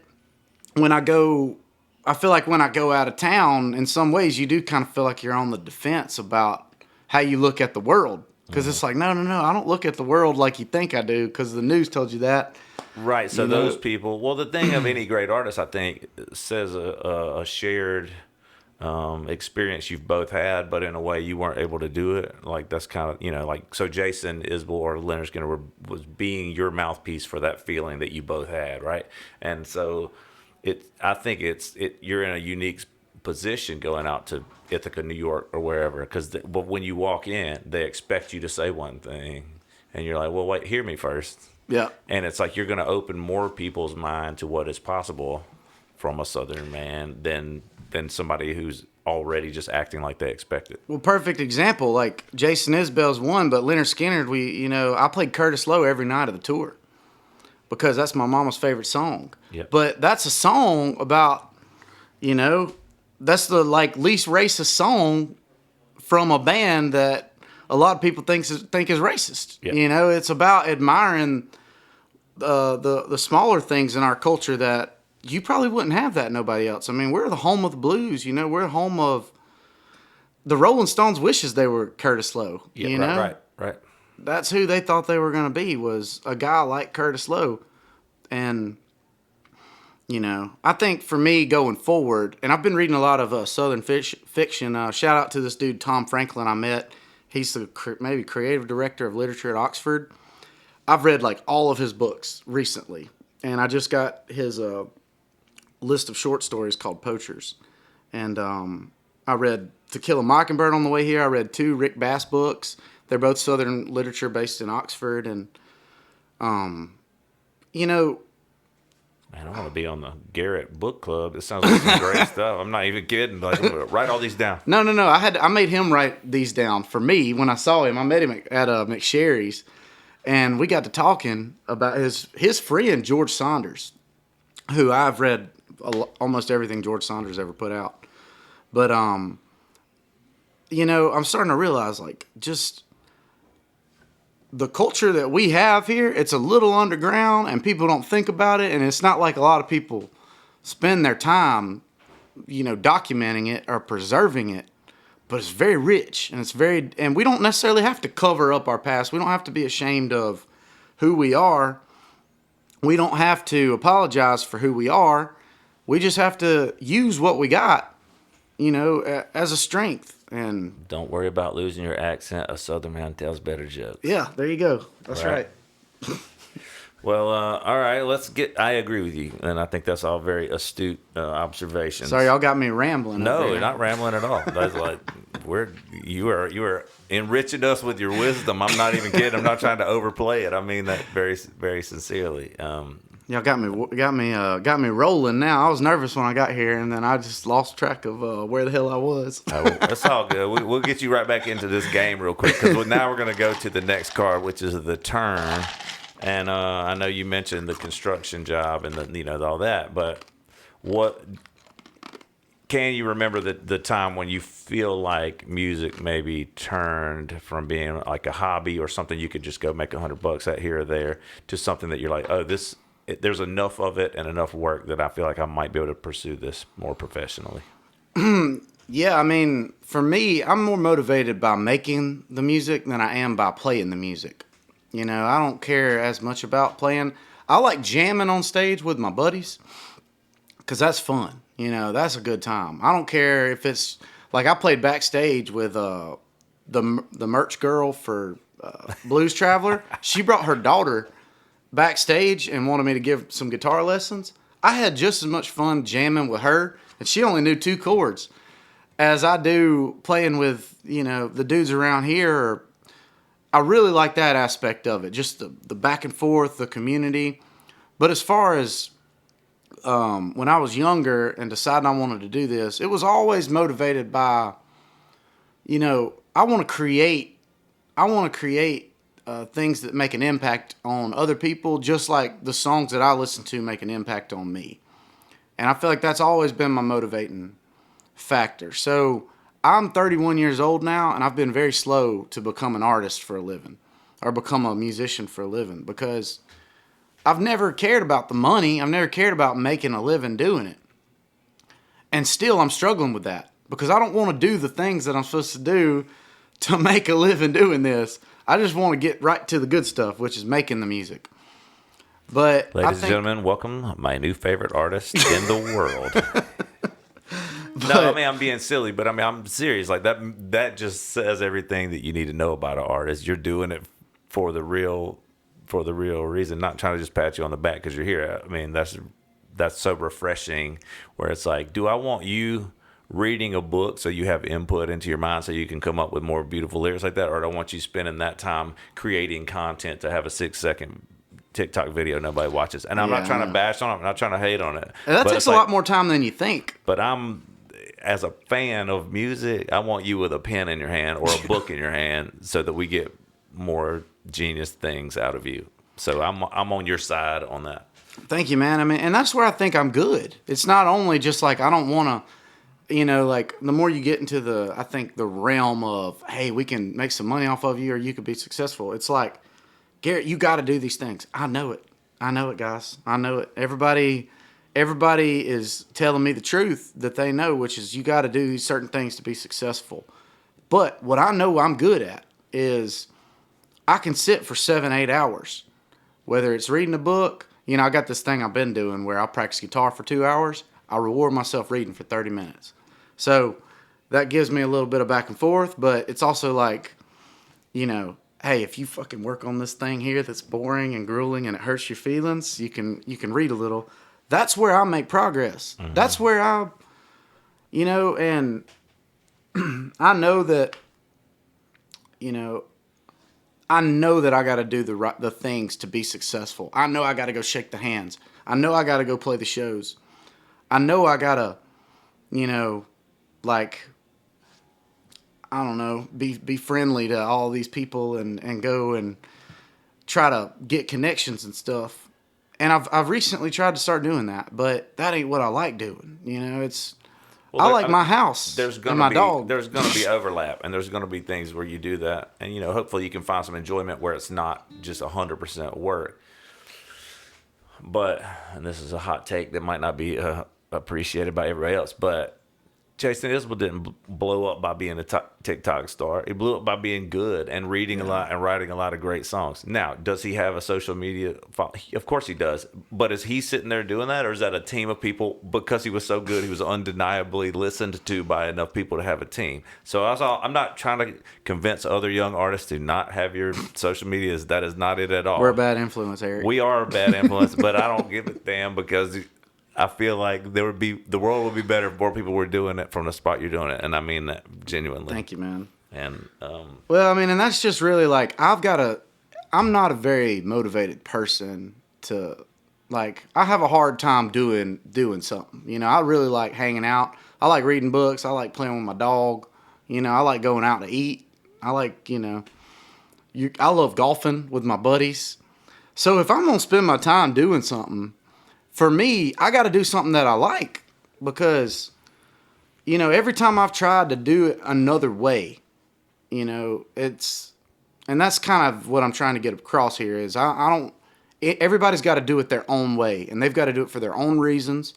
B: I feel like when I go out of town, in some ways, you do kind of feel like you're on the defense about how you look at the world. Because it's like, no, I don't look at the world like you think I do, because the news told you that.
A: Right. So those people, well, the thing of any great artist, I think, says a shared experience you've both had, but in a way you weren't able to do it. Like that's kind of, like, so Jason Isbell or Leonard Skinner was being your mouthpiece for that feeling that you both had, right? And so I think you're in a unique position going out to Ithaca, New York, or wherever, but when you walk in, they expect you to say one thing, and you're like, well, wait, hear me first.
B: Yeah.
A: And it's like you're going to open more people's mind to what is possible from a Southern man than somebody who's already just acting like they expect it.
B: Well, perfect example, like Jason Isbell's one, but Leonard Skinner, I played Curtis Lowe every night of the tour because that's my mama's favorite song.
A: Yep.
B: But that's a song about, that's the least racist song from a band that a lot of people think is racist.
A: Yep.
B: It's about admiring the smaller things in our culture that you probably wouldn't have that nobody else. I mean, we're the home of the blues, we're home of the Rolling Stones wishes they were Curtis Lowe.
A: Yeah, right.
B: That's who they thought they were going to be, was a guy like Curtis Lowe. And, I think for me going forward, and I've been reading a lot of Southern fiction. Shout out to this dude, Tom Franklin, I met. He's the maybe creative director of literature at Oxford. I've read all of his books recently. And I just got his list of short stories called Poachers. And I read To Kill a Mockingbird on the way here. I read 2 Rick Bass books. They're both Southern literature based in Oxford. And, man,
A: I want to be on the Garrett book club. It sounds like some great stuff. I'm not even kidding. I'm gonna write all these down.
B: No. I made him write these down for me when I saw him. I met him at McSherry's, and we got to talking about his friend George Saunders, who I've read almost everything George Saunders ever put out. But I'm starting to realize just the culture that we have here, it's a little underground and people don't think about it. And it's not like a lot of people spend their time, documenting it or preserving it, but it's very rich and we don't necessarily have to cover up our past. We don't have to be ashamed of who we are. We don't have to apologize for who we are. We just have to use what we got, as a strength. And
A: don't worry about losing your accent. A Southern man tells better jokes.
B: Yeah, there you go. That's right.
A: Well, all right. I agree with you, and I think that's all very astute observations.
B: Sorry, y'all got me rambling.
A: No, you're not rambling at all. That's you are enriching us with your wisdom. I'm not even kidding. I'm not trying to overplay it. I mean that very, very sincerely.
B: Y'all got me rolling now. I was nervous when I got here, and then I just lost track of where the hell I was.
A: That's all good. We'll get you right back into this game real quick, because now we're going to go to the next card, which is the turn. And I know you mentioned the construction job and all that, but what can you remember the time when you feel like music maybe turned from being like a hobby or something you could just go make $100 at here or there to something that you're like, oh, there's enough of it and enough work that I feel like I might be able to pursue this more professionally?
B: Yeah, I mean, for me, I'm more motivated by making the music than I am by playing the music. You know, I don't care as much about playing. I like jamming on stage with my buddies because that's fun. You know, that's a good time. I don't care if it's like I played backstage with the merch girl for Blues Traveler. She brought her daughter backstage and wanted me to give some guitar lessons. I had just as much fun jamming with her, and she only knew 2 chords, as I do playing with, you know, the dudes around here. I really like that aspect of it, just the back and forth, the community. But as far as when I was younger and deciding I wanted to do this, it was always motivated by, you know, I want to create. I want to create things that make an impact on other people, just like the songs that I listen to make an impact on me. And I feel like that's always been my motivating factor. So I'm 31 years old now, and I've been very slow to become an artist for a living or become a musician for a living because I've never cared about the money. I've never cared about making a living doing it. And still I'm struggling with that because I don't want to do the things that I'm supposed to do to make a living doing this. I just want to get right to the good stuff, which is making the music. But
A: ladies and gentlemen, welcome my new favorite artist in the world. No, I mean, I'm being silly, but I mean, I'm serious. Like that just says everything that you need to know about an artist. You're doing it for the real reason, not trying to just pat you on the back because you're here. I mean, that's so refreshing where it's like, do I want you reading a book so you have input into your mind so you can come up with more beautiful lyrics like that, or do I want you spending that time creating content to have a 6-second TikTok video nobody watches? And I'm not trying to bash on it. I'm not trying to hate on it.
B: And that takes a lot more time than you think.
A: But as a fan of music, I want you with a pen in your hand or a book in your hand so that we get more genius things out of you. So I'm on your side on that.
B: Thank you, man. I mean, and that's where I think I'm good. It's not only just like I don't want to, you know, like the more you get into the realm of, hey, we can make some money off of you or you could be successful. It's like, Garrett, you got to do these things. I know it, guys. I know it. Everybody is telling me the truth that they know, which is you got to do these certain things to be successful. But what I know I'm good at is I can sit for 7-8 hours, whether it's reading a book. You know, I got this thing I've been doing where I'll practice guitar for 2 hours. I reward myself reading for 30 minutes. So that gives me a little bit of back and forth, but it's also like, you know, hey, if you fucking work on this thing here that's boring and grueling and it hurts your feelings, you can read a little. That's where I make progress. Mm-hmm. That's where I, you know, and I know that, you know, I got to do the things to be successful. I know I got to go shake the hands. I know I got to go play the shows. I know I got to, you know, like, I don't know, be friendly to all these people and go and try to get connections and stuff. And I've recently tried to start doing that, but that ain't what I like doing. You know, I like my house and my dog.
A: There's going to be overlap, and there's going to be things where you do that. And, you know, hopefully you can find some enjoyment where it's not just 100% work. But, and this is a hot take that might not be appreciated by everybody else, but Jason Isbell didn't blow up by being a TikTok star. He blew up by being good and reading a lot and writing a lot of great songs. Now, does he have a social media follow? Of course he does. But is he sitting there doing that, or is that a team of people? Because he was so good, he was undeniably listened to by enough people to have a team. So I'm not trying to convince other young artists to not have your social media. That is not it at all.
B: We're a bad influence, Eric.
A: We are a bad influence, but I don't give a damn because I feel like the world would be better if more people were doing it from the spot you're doing it, and I mean that genuinely.
B: Thank you, man.
A: And
B: well, I mean, and that's just really like I'm not a very motivated person to, like, I have a hard time doing something. You know, I really like hanging out. I like reading books. I like playing with my dog. You know, I like going out to eat. I like, you know, I love golfing with my buddies. So if I'm gonna spend my time doing something, for me, I got to do something that I like because, you know, every time I've tried to do it another way, you know, and that's kind of what I'm trying to get across here is everybody's got to do it their own way, and they've got to do it for their own reasons,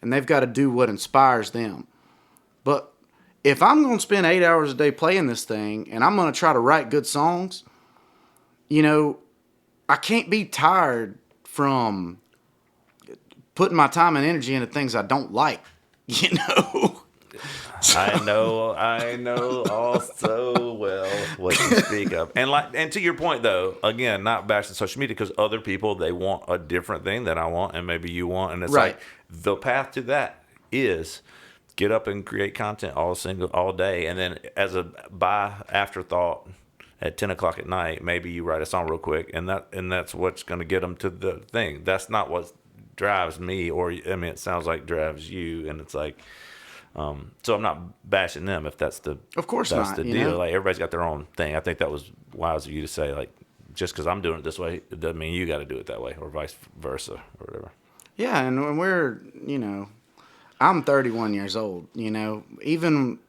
B: and they've got to do what inspires them. But if I'm going to spend 8 hours a day playing this thing and I'm going to try to write good songs, you know, I can't be tired from putting my time and energy into things I don't like, you know?
A: I know all so well what you speak of. And to your point though, again, not bashing social media, because other people, they want a different thing than I want and maybe you want. And it's
B: right.
A: like the path to that is get up and create content all day. And then as a by afterthought at 10 o'clock at night, maybe you write a song real quick, and that's what's going to get them to the thing. That's not what drives me, or I mean, it sounds like drives you, and it's like, so I'm not bashing them if that's the,
B: of course
A: that's
B: not,
A: the
B: you
A: deal.
B: know?
A: Like everybody's got their own thing. I think that was wise of you to say, like, just because I'm doing it this way, it doesn't mean you got to do it that way, or vice versa, or whatever.
B: Yeah, and when we're, you know, I'm 31 years old, you know, even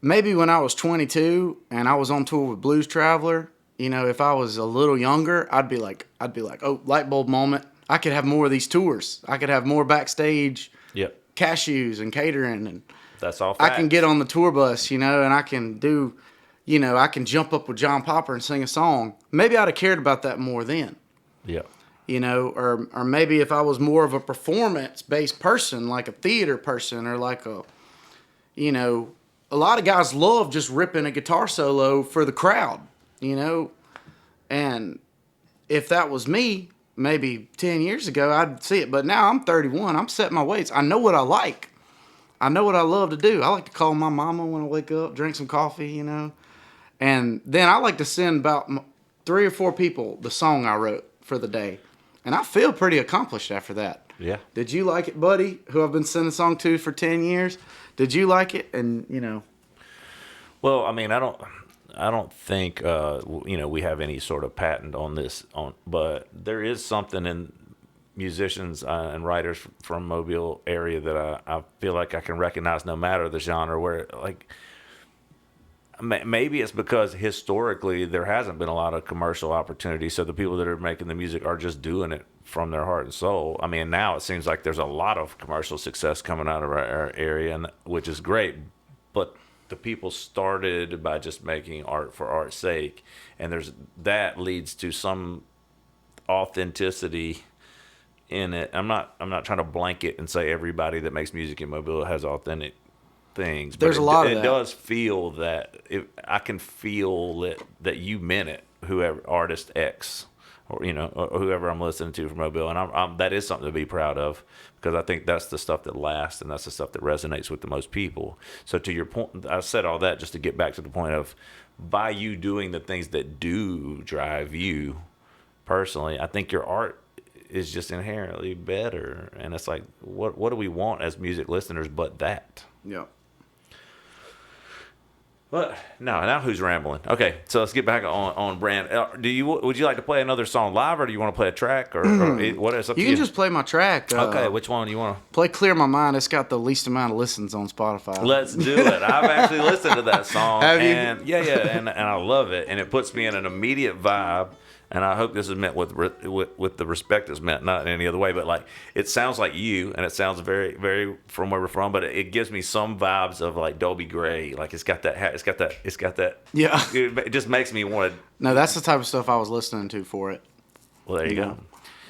B: maybe when I was 22 and I was on tour with Blues Traveler, you know, if I was a little younger, I'd be like, oh, light bulb moment. I could have more of these tours. I could have more backstage cashews and catering, and
A: that's all facts.
B: I can get on the tour bus, you know, and I can do, you know, I can jump up with John Popper and sing a song. Maybe I'd have cared about that more then.
A: Yeah.
B: You know, or maybe if I was more of a performance-based person, like a theater person, or like a, you know, a lot of guys love just ripping a guitar solo for the crowd, you know, and if that was me, maybe 10 years ago, I'd see it. But now I'm 31. I'm setting my weights. I know what I like. I know what I love to do. I like to call my mama when I wake up, drink some coffee, you know. And then I like to send about 3 or 4 people the song I wrote for the day. And I feel pretty accomplished after that.
A: Yeah.
B: Did you like it, buddy, who I've been sending a song to for 10 years? Did you like it? And, you know.
A: Well, I mean, I don't think you know, we have any sort of patent on this, but there is something in musicians and writers from Mobile area that I feel like I can recognize no matter the genre, where like maybe it's because historically there hasn't been a lot of commercial opportunities, so the people that are making the music are just doing it from their heart and soul. I mean, now it seems like there's a lot of commercial success coming out of our area, and which is great, but the people started by just making art for art's sake, and that leads to some authenticity in it. I'm not trying to blanket and say everybody that makes music in Mobile has authentic things.
B: There's a lot of that.
A: It does feel that I can feel it, that you meant it, whoever artist X, or you know, or whoever I'm listening to from Mobile, and I'm that is something to be proud of, because I think that's the stuff that lasts and that's the stuff that resonates with the most people. So to your point, I said all that just to get back to the point of, by you doing the things that do drive you personally, I think your art is just inherently better. And it's like, what do we want as music listeners but that?
B: Yeah.
A: But now who's rambling? Okay, so let's get back on brand. Would you like to play another song live, or do you want to play a track, or what is up to you?
B: You can just play my track.
A: Okay, which one do you want to
B: play? Clear My Mind. It's got the least amount of listens on Spotify.
A: Let's do it. I've actually listened to that song.
B: Have you?
A: Yeah, and I love it, and it puts me in an immediate vibe. And I hope this is meant with the respect it's meant, not in any other way. But like, it sounds like you, and it sounds very, very from where we're from. But it gives me some vibes of like Dolby Gray. Like it's got that.
B: Yeah.
A: It just makes me want to.
B: No, that's the type of stuff I was listening to for it.
A: Well, there you go.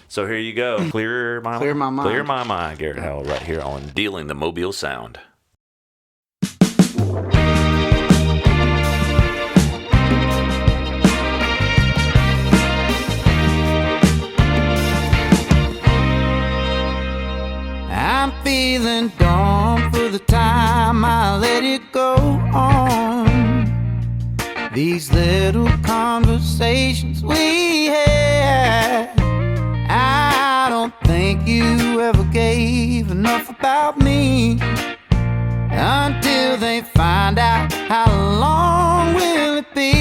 A: So here you go. Clear my mind. Clear my mind. Garrett Howell right here on Dealing the Mobile Sound.
C: I'm feeling dumb for the time I let it go on. These little conversations we had, I don't think you ever gave enough about me. Until they find out, how long will it be?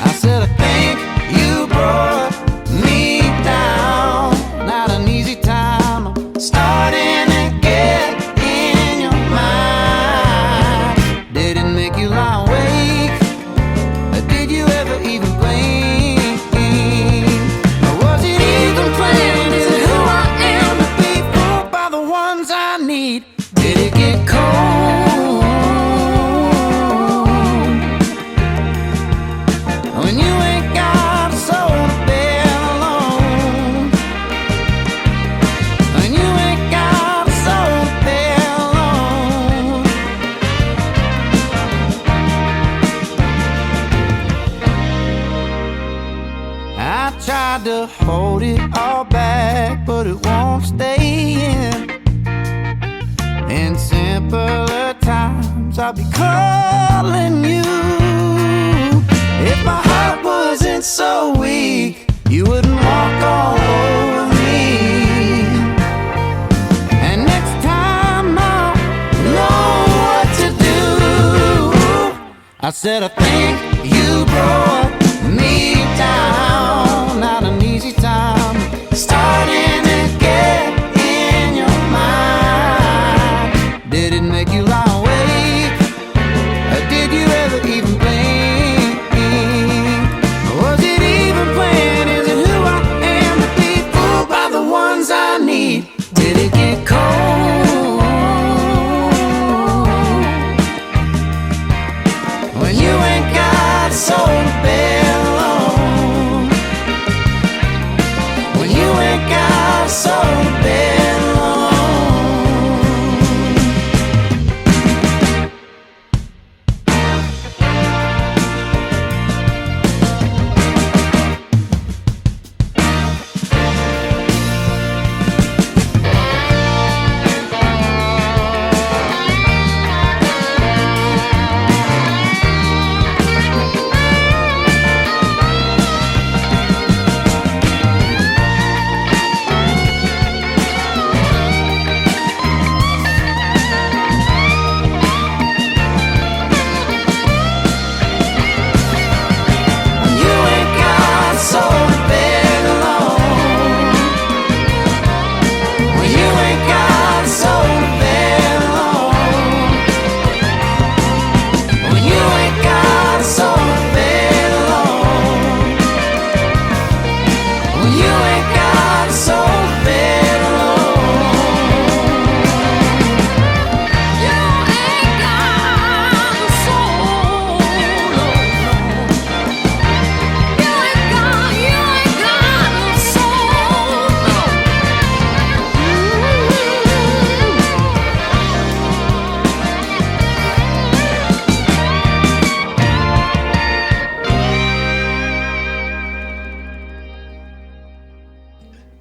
C: I said, I think you brought me down. Not an easy time, I'm starting to get in your mind. Did it make you lie awake? Or did you ever even blink? Or was it even planned? Is it who I am to be fooled by the ones I need? Did it get cold? I'll be calling you. If my heart wasn't so weak, you wouldn't walk all over me. And next time I'll know what to do. I said I think you brought me down, not an easy time, starting to get in your mind. Did it make you lie awake? Or did you ever even blink? Was it even planned? Is it who I am to be fooled by the ones I need? Did it get cold when you ain't got a soul to belong? When you ain't got a soul to belong.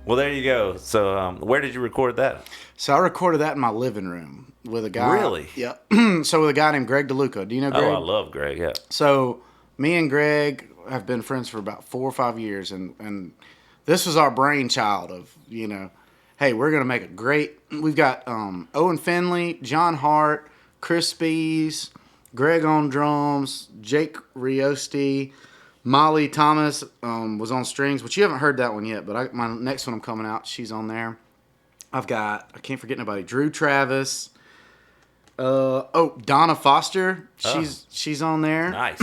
A: Well, there you go. So, where did you record that?
B: So I recorded that in my living room with a guy.
A: Really?
B: Yeah. So with a guy named Greg DeLuca. Do you know Greg?
A: Oh, I love Greg. Yeah.
B: So me and Greg have been friends for about 4 or 5 years, and this was our brainchild of, hey, we're gonna make a great. We've got Owen Finley, John Hart, Chris Spees, Greg on drums, Jake Riosti, Molly Thomas was on strings, which you haven't heard that one yet, but my next one I'm coming out, she's on there. I can't forget nobody, Drew Travis. Donna Foster, she's on there.
A: Nice.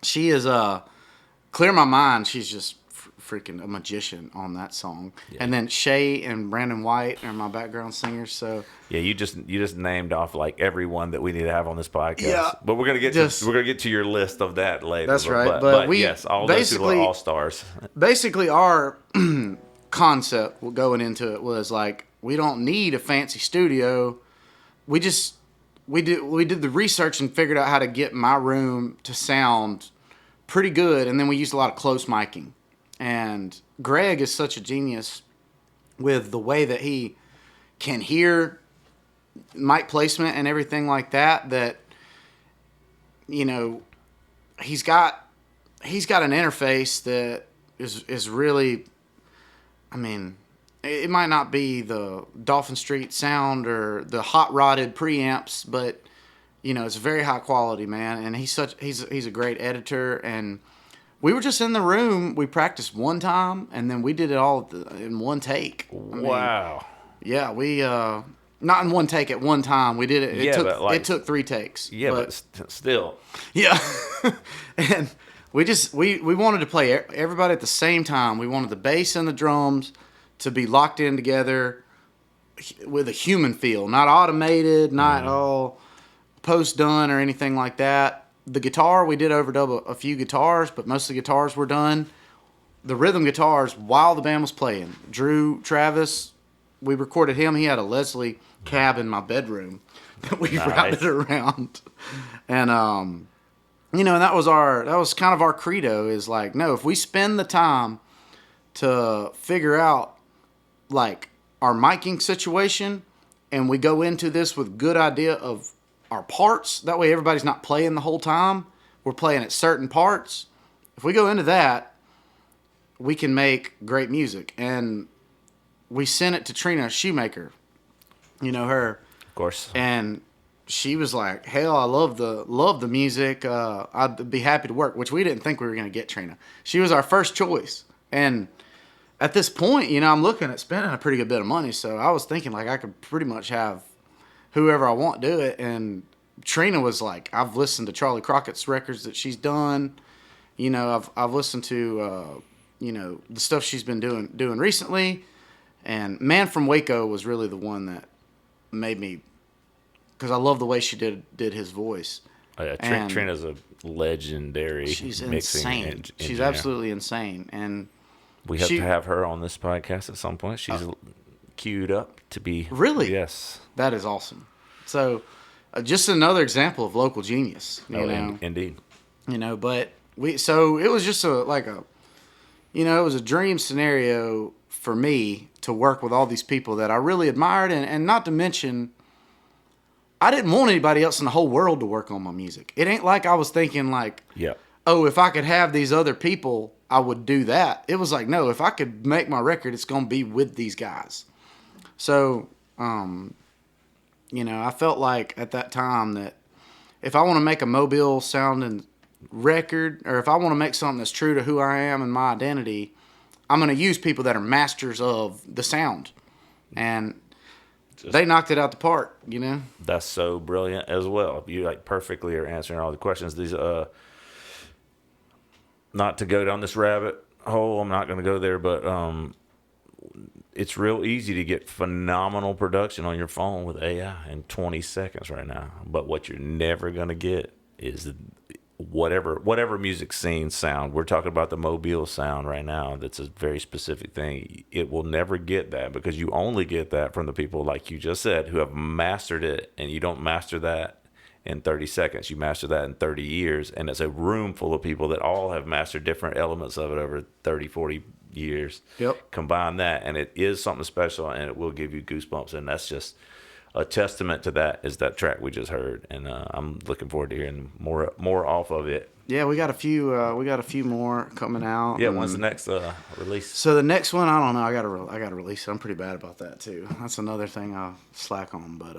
B: She is Clear My Mind. She's just freaking a magician on that song. Yeah. And then Shay and Brandon White are my background singers. So
A: yeah, you just named off like everyone that we need to have on this podcast.
B: Yeah,
A: but we're gonna get to your list of that later.
B: That's right.
A: But yes, all those people are all stars.
B: Basically, our concept going into it was like, we don't need a fancy studio. We did the research and figured out how to get my room to sound pretty good, and then we used a lot of close miking. And Greg is such a genius with the way that he can hear mic placement and everything like that, he's got an interface that is really, I mean, it might not be the Dolphin Street sound or the hot rodded preamps, but it's very high quality, man. And he's a great editor. And we were just in the room. We practiced one time, and then we did it all in one take.
A: Wow.
B: Yeah, we not in one take at one time. We did it. It took 3 takes.
A: Yeah, but still.
B: Yeah, and we wanted to play everybody at the same time. We wanted the bass and the drums to be locked in together with a human feel, not automated, not all post done or anything like that. The guitar, we did overdub a few guitars, but most of the guitars were done. The rhythm guitars while the band was playing. Drew Travis, we recorded him. He had a Leslie cab in my bedroom that we routed around. And and that was kind of our credo, is like, no, if we spend the time to figure out like our miking situation, and we go into this with good idea of our parts. That way everybody's not playing the whole time. We're playing at certain parts. If we go into that, we can make great music. And we sent it to Trina Shoemaker. You know her.
A: Of course.
B: And she was like, hell, I love the music. I'd be happy to work, which we didn't think we were going to get Trina. She was our first choice. And at this point, you know, I'm looking at spending a pretty good bit of money. So I was thinking like I could pretty much have whoever I want do it. And Trina was like, I've listened to Charlie Crockett's records that she's done. You know, I've listened to, you know, the stuff she's been doing recently. And Man from Waco was really the one that made me, because I love the way she did his voice.
A: Oh, yeah, Trina's a legendary
B: she's
A: mixing
B: insane.
A: engineer.
B: She's absolutely insane. And
A: we hope to have her on this podcast at some point. She's queued up to be.
B: Really?
A: Yes.
B: That is awesome. So, just another example of local genius. You know?
A: Indeed.
B: You know, but so it was just it was a dream scenario for me to work with all these people that I really admired, and not to mention, I didn't want anybody else in the whole world to work on my music. It ain't like I was thinking like,
A: yeah,
B: oh, if I could have these other people, I would do that. It was like, no, if I could make my record, it's going to be with these guys. So, you know, I felt like at that time that if I want to make a Mobile sounding record, or if I want to make something that's true to who I am and my identity, I'm going to use people that are masters of the sound. And they knocked it out the park, you know?
A: That's so brilliant as well. You like perfectly are answering all the questions. These, not to go down this rabbit hole, I'm not going to go there, but it's real easy to get phenomenal production on your phone with AI in 20 seconds right now. But what you're never going to get is whatever music scene sound. We're talking about the Mobile sound right now. That's a very specific thing. It will never get that, because you only get that from the people, like you just said, who have mastered it. And you don't master that in 30 seconds. You master that in 30 years. And it's a room full of people that all have mastered different elements of it over 30, 40 years.
B: Yep.
A: Combine that, and it is something special, and it will give you goosebumps. And that's just a testament to that, is that track we just heard, and I'm looking forward to hearing more off of it.
B: Yeah, we got a few more coming out.
A: Yeah, when's the next release?
B: So the next one, I don't know. I gotta release it. I'm pretty bad about that too. That's another thing I'll slack on. But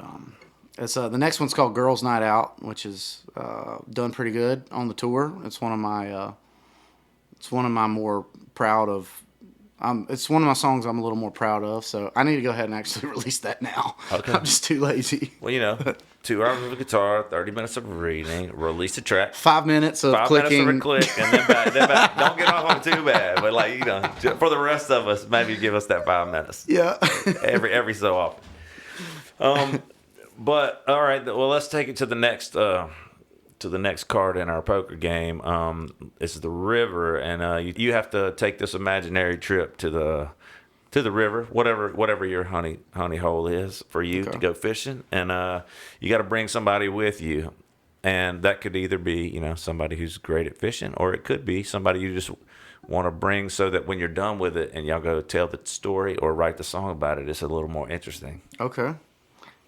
B: it's the next one's called Girls Night Out, which is done pretty good on the tour. It's one of my more proud of. It's one of my songs I'm a little more proud of, so I need to go ahead and actually release that now. Okay. I'm just too lazy.
A: Well, you know, 2 hours of a guitar, 30 minutes of reading, release a track.
B: 5 minutes of
A: 5
B: clicking.
A: minutes of a click, and then back. Don't get off on it too bad, but like, you know, for the rest of us, maybe give us that 5 minutes.
B: Yeah. every
A: so often. But all right, well, let's take it to the next card in our poker game. It's the river, and you have to take this imaginary trip to the river, whatever your honey hole is for you to go fishing, and you got to bring somebody with you, and that could either be, you know, somebody who's great at fishing, or it could be somebody you just want to bring so that when you're done with it and y'all go tell the story or write the song about it, it's a little more interesting.
B: Okay.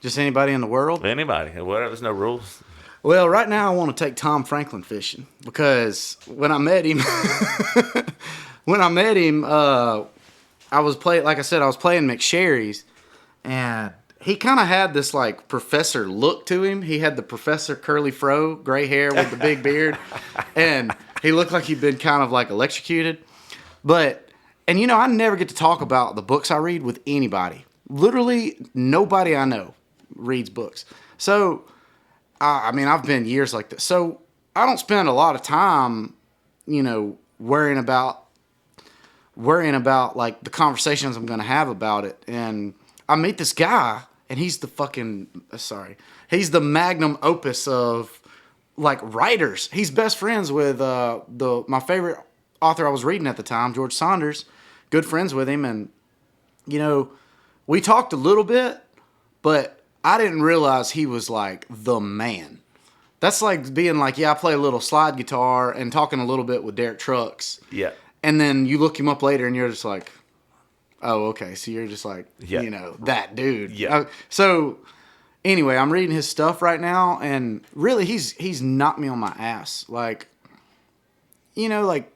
B: Just anybody in the world?
A: Anybody, whatever. There's no rules.
B: Well, right now I want to take Tom Franklin fishing, because when I met him, I was playing McSherry's, and he kind of had this like professor look to him. He had the professor curly fro, gray hair with the big beard, and he looked like he'd been kind of like electrocuted. And you know, I never get to talk about the books I read with anybody. Literally nobody I know reads books. So, I mean, I've been years like this. So I don't spend a lot of time, you know, worrying about like the conversations I'm going to have about it. And I meet this guy, and he's the magnum opus of like writers. He's best friends with my favorite author I was reading at the time, George Saunders. Good friends with him, and you know, we talked a little bit, but I didn't realize he was like the man. That's like being like, yeah, I play a little slide guitar, and talking a little bit with Derek Trucks.
A: Yeah.
B: And then you look him up later, and you're just like, oh, okay. So you're just like, you know, that dude.
A: Yeah.
B: So, anyway, I'm reading his stuff right now, and really, he's knocked me on my ass. Like, like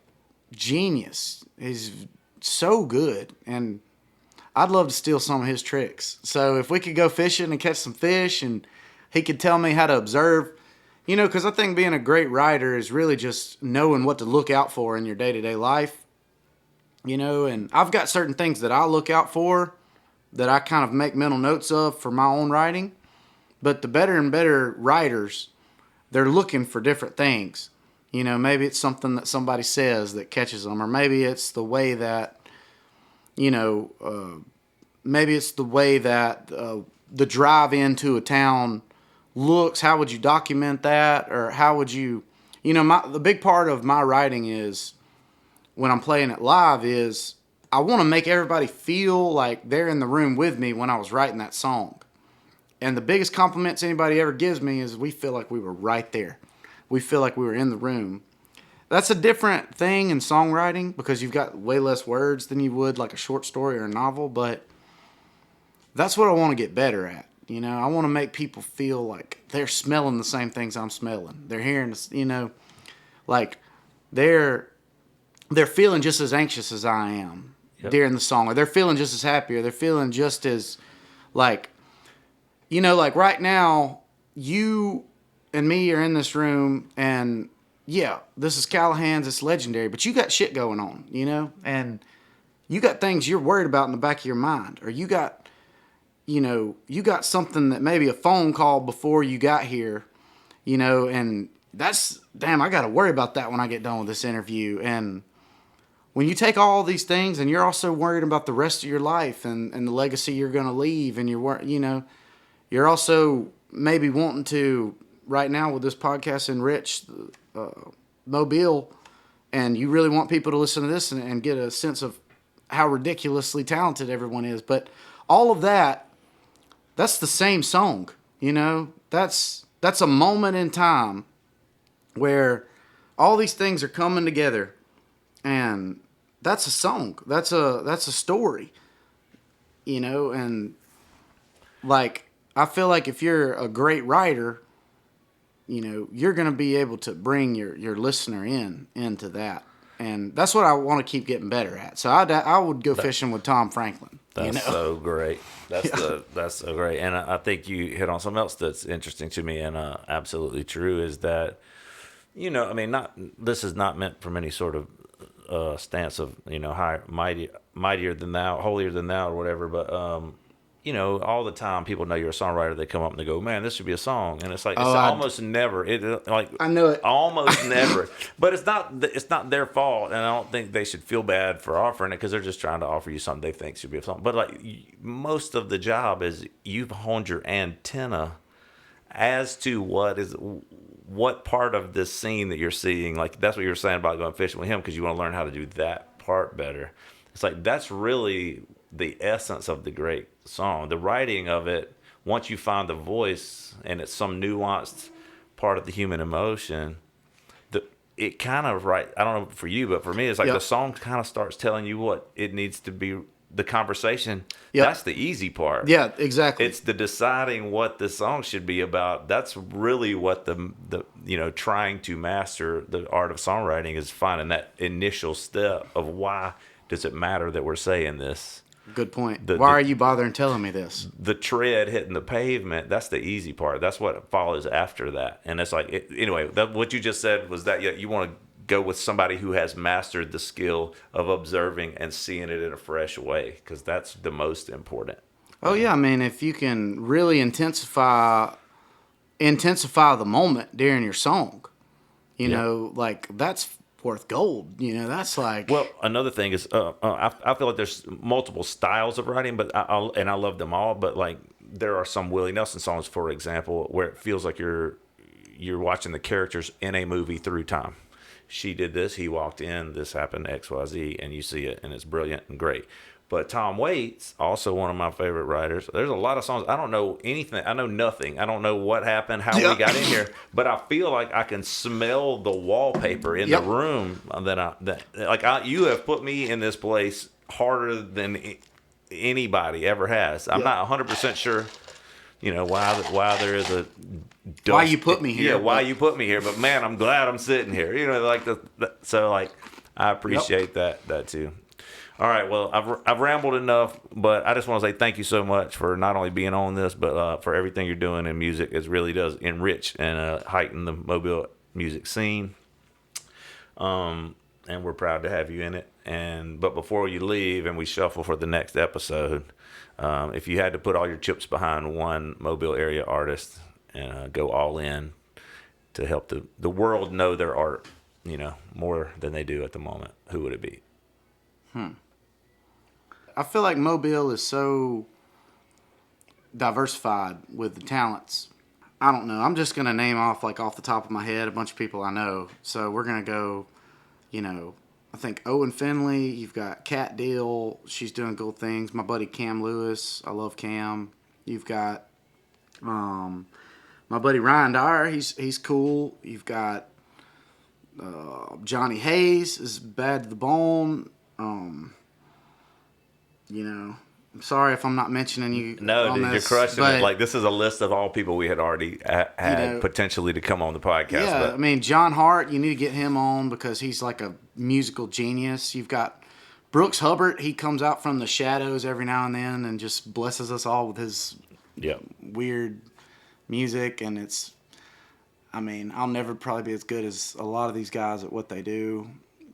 B: genius. He's so good, and I'd love to steal some of his tricks. So if we could go fishing and catch some fish, and he could tell me how to observe, because I think being a great writer is really just knowing what to look out for in your day-to-day life. And I've got certain things that I look out for that I kind of make mental notes of for my own writing. But the better and better writers, they're looking for different things. Maybe it's something that somebody says that catches them, or maybe it's the way that, maybe it's the way that the drive into a town looks. How would you document that? Or how would you, the big part of my writing is, when I'm playing it live, is I want to make everybody feel like they're in the room with me when I was writing that song. And the biggest compliments anybody ever gives me is we feel like we were right there. We feel like we were in the room. That's a different thing in songwriting because you've got way less words than you would like a short story or a novel, but that's what I want to get better at. I want to make people feel like they're smelling the same things I'm smelling. They're hearing, like they're feeling just as anxious as I am during the song, or they're feeling just as happy, or they're feeling just as like right now, you and me are in this room, and yeah, this is Callahan's, it's legendary, but you got shit going on, and you got things you're worried about in the back of your mind, or you got something that maybe a phone call before you got here, and that's, damn, I got to worry about that when I get done with this interview. And when you take all these things and you're also worried about the rest of your life and the legacy you're going to leave, and you're also maybe wanting to, right now with this podcast, enrich Mobile, and you really want people to listen to this and get a sense of how ridiculously talented everyone is. But all of that's the same song, That's a moment in time where all these things are coming together, and that's a song. That's a story, and like, I feel like if you're a great writer, you're going to be able to bring your listener into that. And that's what I want to keep getting better at. So I would go fishing with Tom Franklin.
A: That's so great. That's so great. And I think you hit on something else that's interesting to me and absolutely true is that, this is not meant from any sort of stance of, higher, mightier than thou, holier than thou, or whatever. But, all the time people know you're a songwriter. They come up and they go, "Man, this should be a song," and it's like almost never. I know it almost never. But it's not their fault, and I don't think they should feel bad for offering it because they're just trying to offer you something they think should be a song. But like most of the job is you've honed your antenna as to what part of this scene that you're seeing. Like that's what you were saying about going fishing with him because you want to learn how to do that part better. It's like that's really the essence of the great song. The writing of it, once you find the voice and it's some nuanced part of the human emotion, it kind of, I don't know for you, but for me, it's like the song kind of starts telling you what it needs to be. The conversation, that's the easy part. Yeah, exactly. It's the deciding what the song should be about. That's really what the trying to master the art of songwriting is, finding that initial step of why does it matter that we're saying this. Good point. Why are you bothering telling me this? The tread hitting the pavement, that's the easy part. That's what follows after that. And it's like, anyway, what you just said was that you want to go with somebody who has mastered the skill of observing and seeing it in a fresh way, because that's the most important. Oh, yeah. I mean, if you can really intensify the moment during your song, like that's worth gold. That's like. Well, another thing is, I feel like there's multiple styles of writing, but I love them all. But like, there are some Willie Nelson songs, for example, where it feels like you're watching the characters in a movie through time. She did this, he walked in, this happened, XYZ, and you see it, and it's brilliant and great. But Tom Waits, also one of my favorite writers. There's a lot of songs. I don't know anything. I know nothing. I don't know what happened, how we got in here. But I feel like I can smell the wallpaper in the room. You have put me in this place harder than anybody ever has. I'm not 100% sure why there is a dust,
B: why you put me here.
A: Yeah, why you put me here. But man, I'm glad I'm sitting here. So I appreciate that too. All right, well, I've rambled enough, but I just want to say thank you so much for not only being on this, but for everything you're doing in music. It really does enrich and heighten the Mobile music scene. And we're proud to have you in it. But before you leave and we shuffle for the next episode, if you had to put all your chips behind one Mobile area artist and go all in to help the world know their art, more than they do at the moment, who would it be?
B: I feel like Mobile is so diversified with the talents. I don't know. I'm just going to name off the top of my head a bunch of people I know. So we're going to go, I think Owen Finley. You've got Kat Deal. She's doing cool things. My buddy Cam Lewis. I love Cam. You've got my buddy Ryan Dyer. He's cool. You've got Johnny Hayes is Bad to the Bone. I'm sorry if I'm not mentioning you.
A: No, dude,
B: this,
A: you're crushing it. This is a list of all people we had already had potentially to come on the podcast.
B: Yeah,
A: but.
B: I mean, John Hart, you need to get him on because he's like a musical genius. You've got Brooks Hubbard. He comes out from the shadows every now and then and just blesses us all with his weird music. And I'll never probably be as good as a lot of these guys at what they do.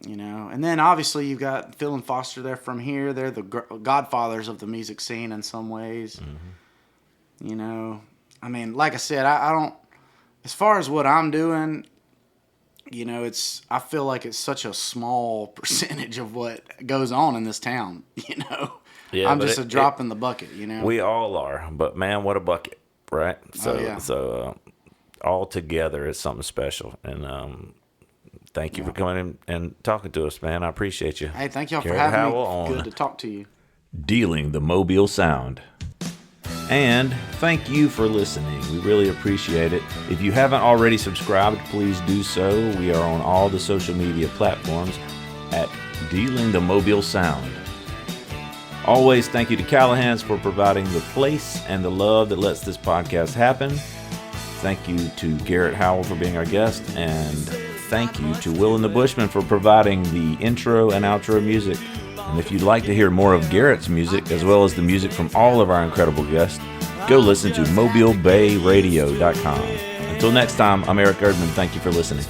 B: And then obviously you've got Phil and Foster there from here. They're the godfathers of the music scene in some ways. Mm-hmm. Like I said, I don't, as far as what I'm doing, I feel like it's such a small percentage of what goes on in this town,
A: Yeah,
B: I'm just a drop in the bucket,
A: We all are, but man, what a bucket, right? So all together it's something special. And, thank you for coming in and talking to us, man. I appreciate you.
B: Hey, thank y'all
A: Garrett
B: for having
A: Howell
B: me. Good to talk to you.
A: Dealing the Mobile Sound. And thank you for listening. We really appreciate it. If you haven't already subscribed, please do so. We are on all the social media platforms at Dealing the Mobile Sound. Always thank you to Callahan's for providing the place and the love that lets this podcast happen. Thank you to Garrett Howell for being our guest, and thank you to Will and the Bushmen for providing the intro and outro music. And if you'd like to hear more of Garrett's music, as well as the music from all of our incredible guests, go listen to mobilebayradio.com. Until next time, I'm Eric Erdman. Thank you for listening.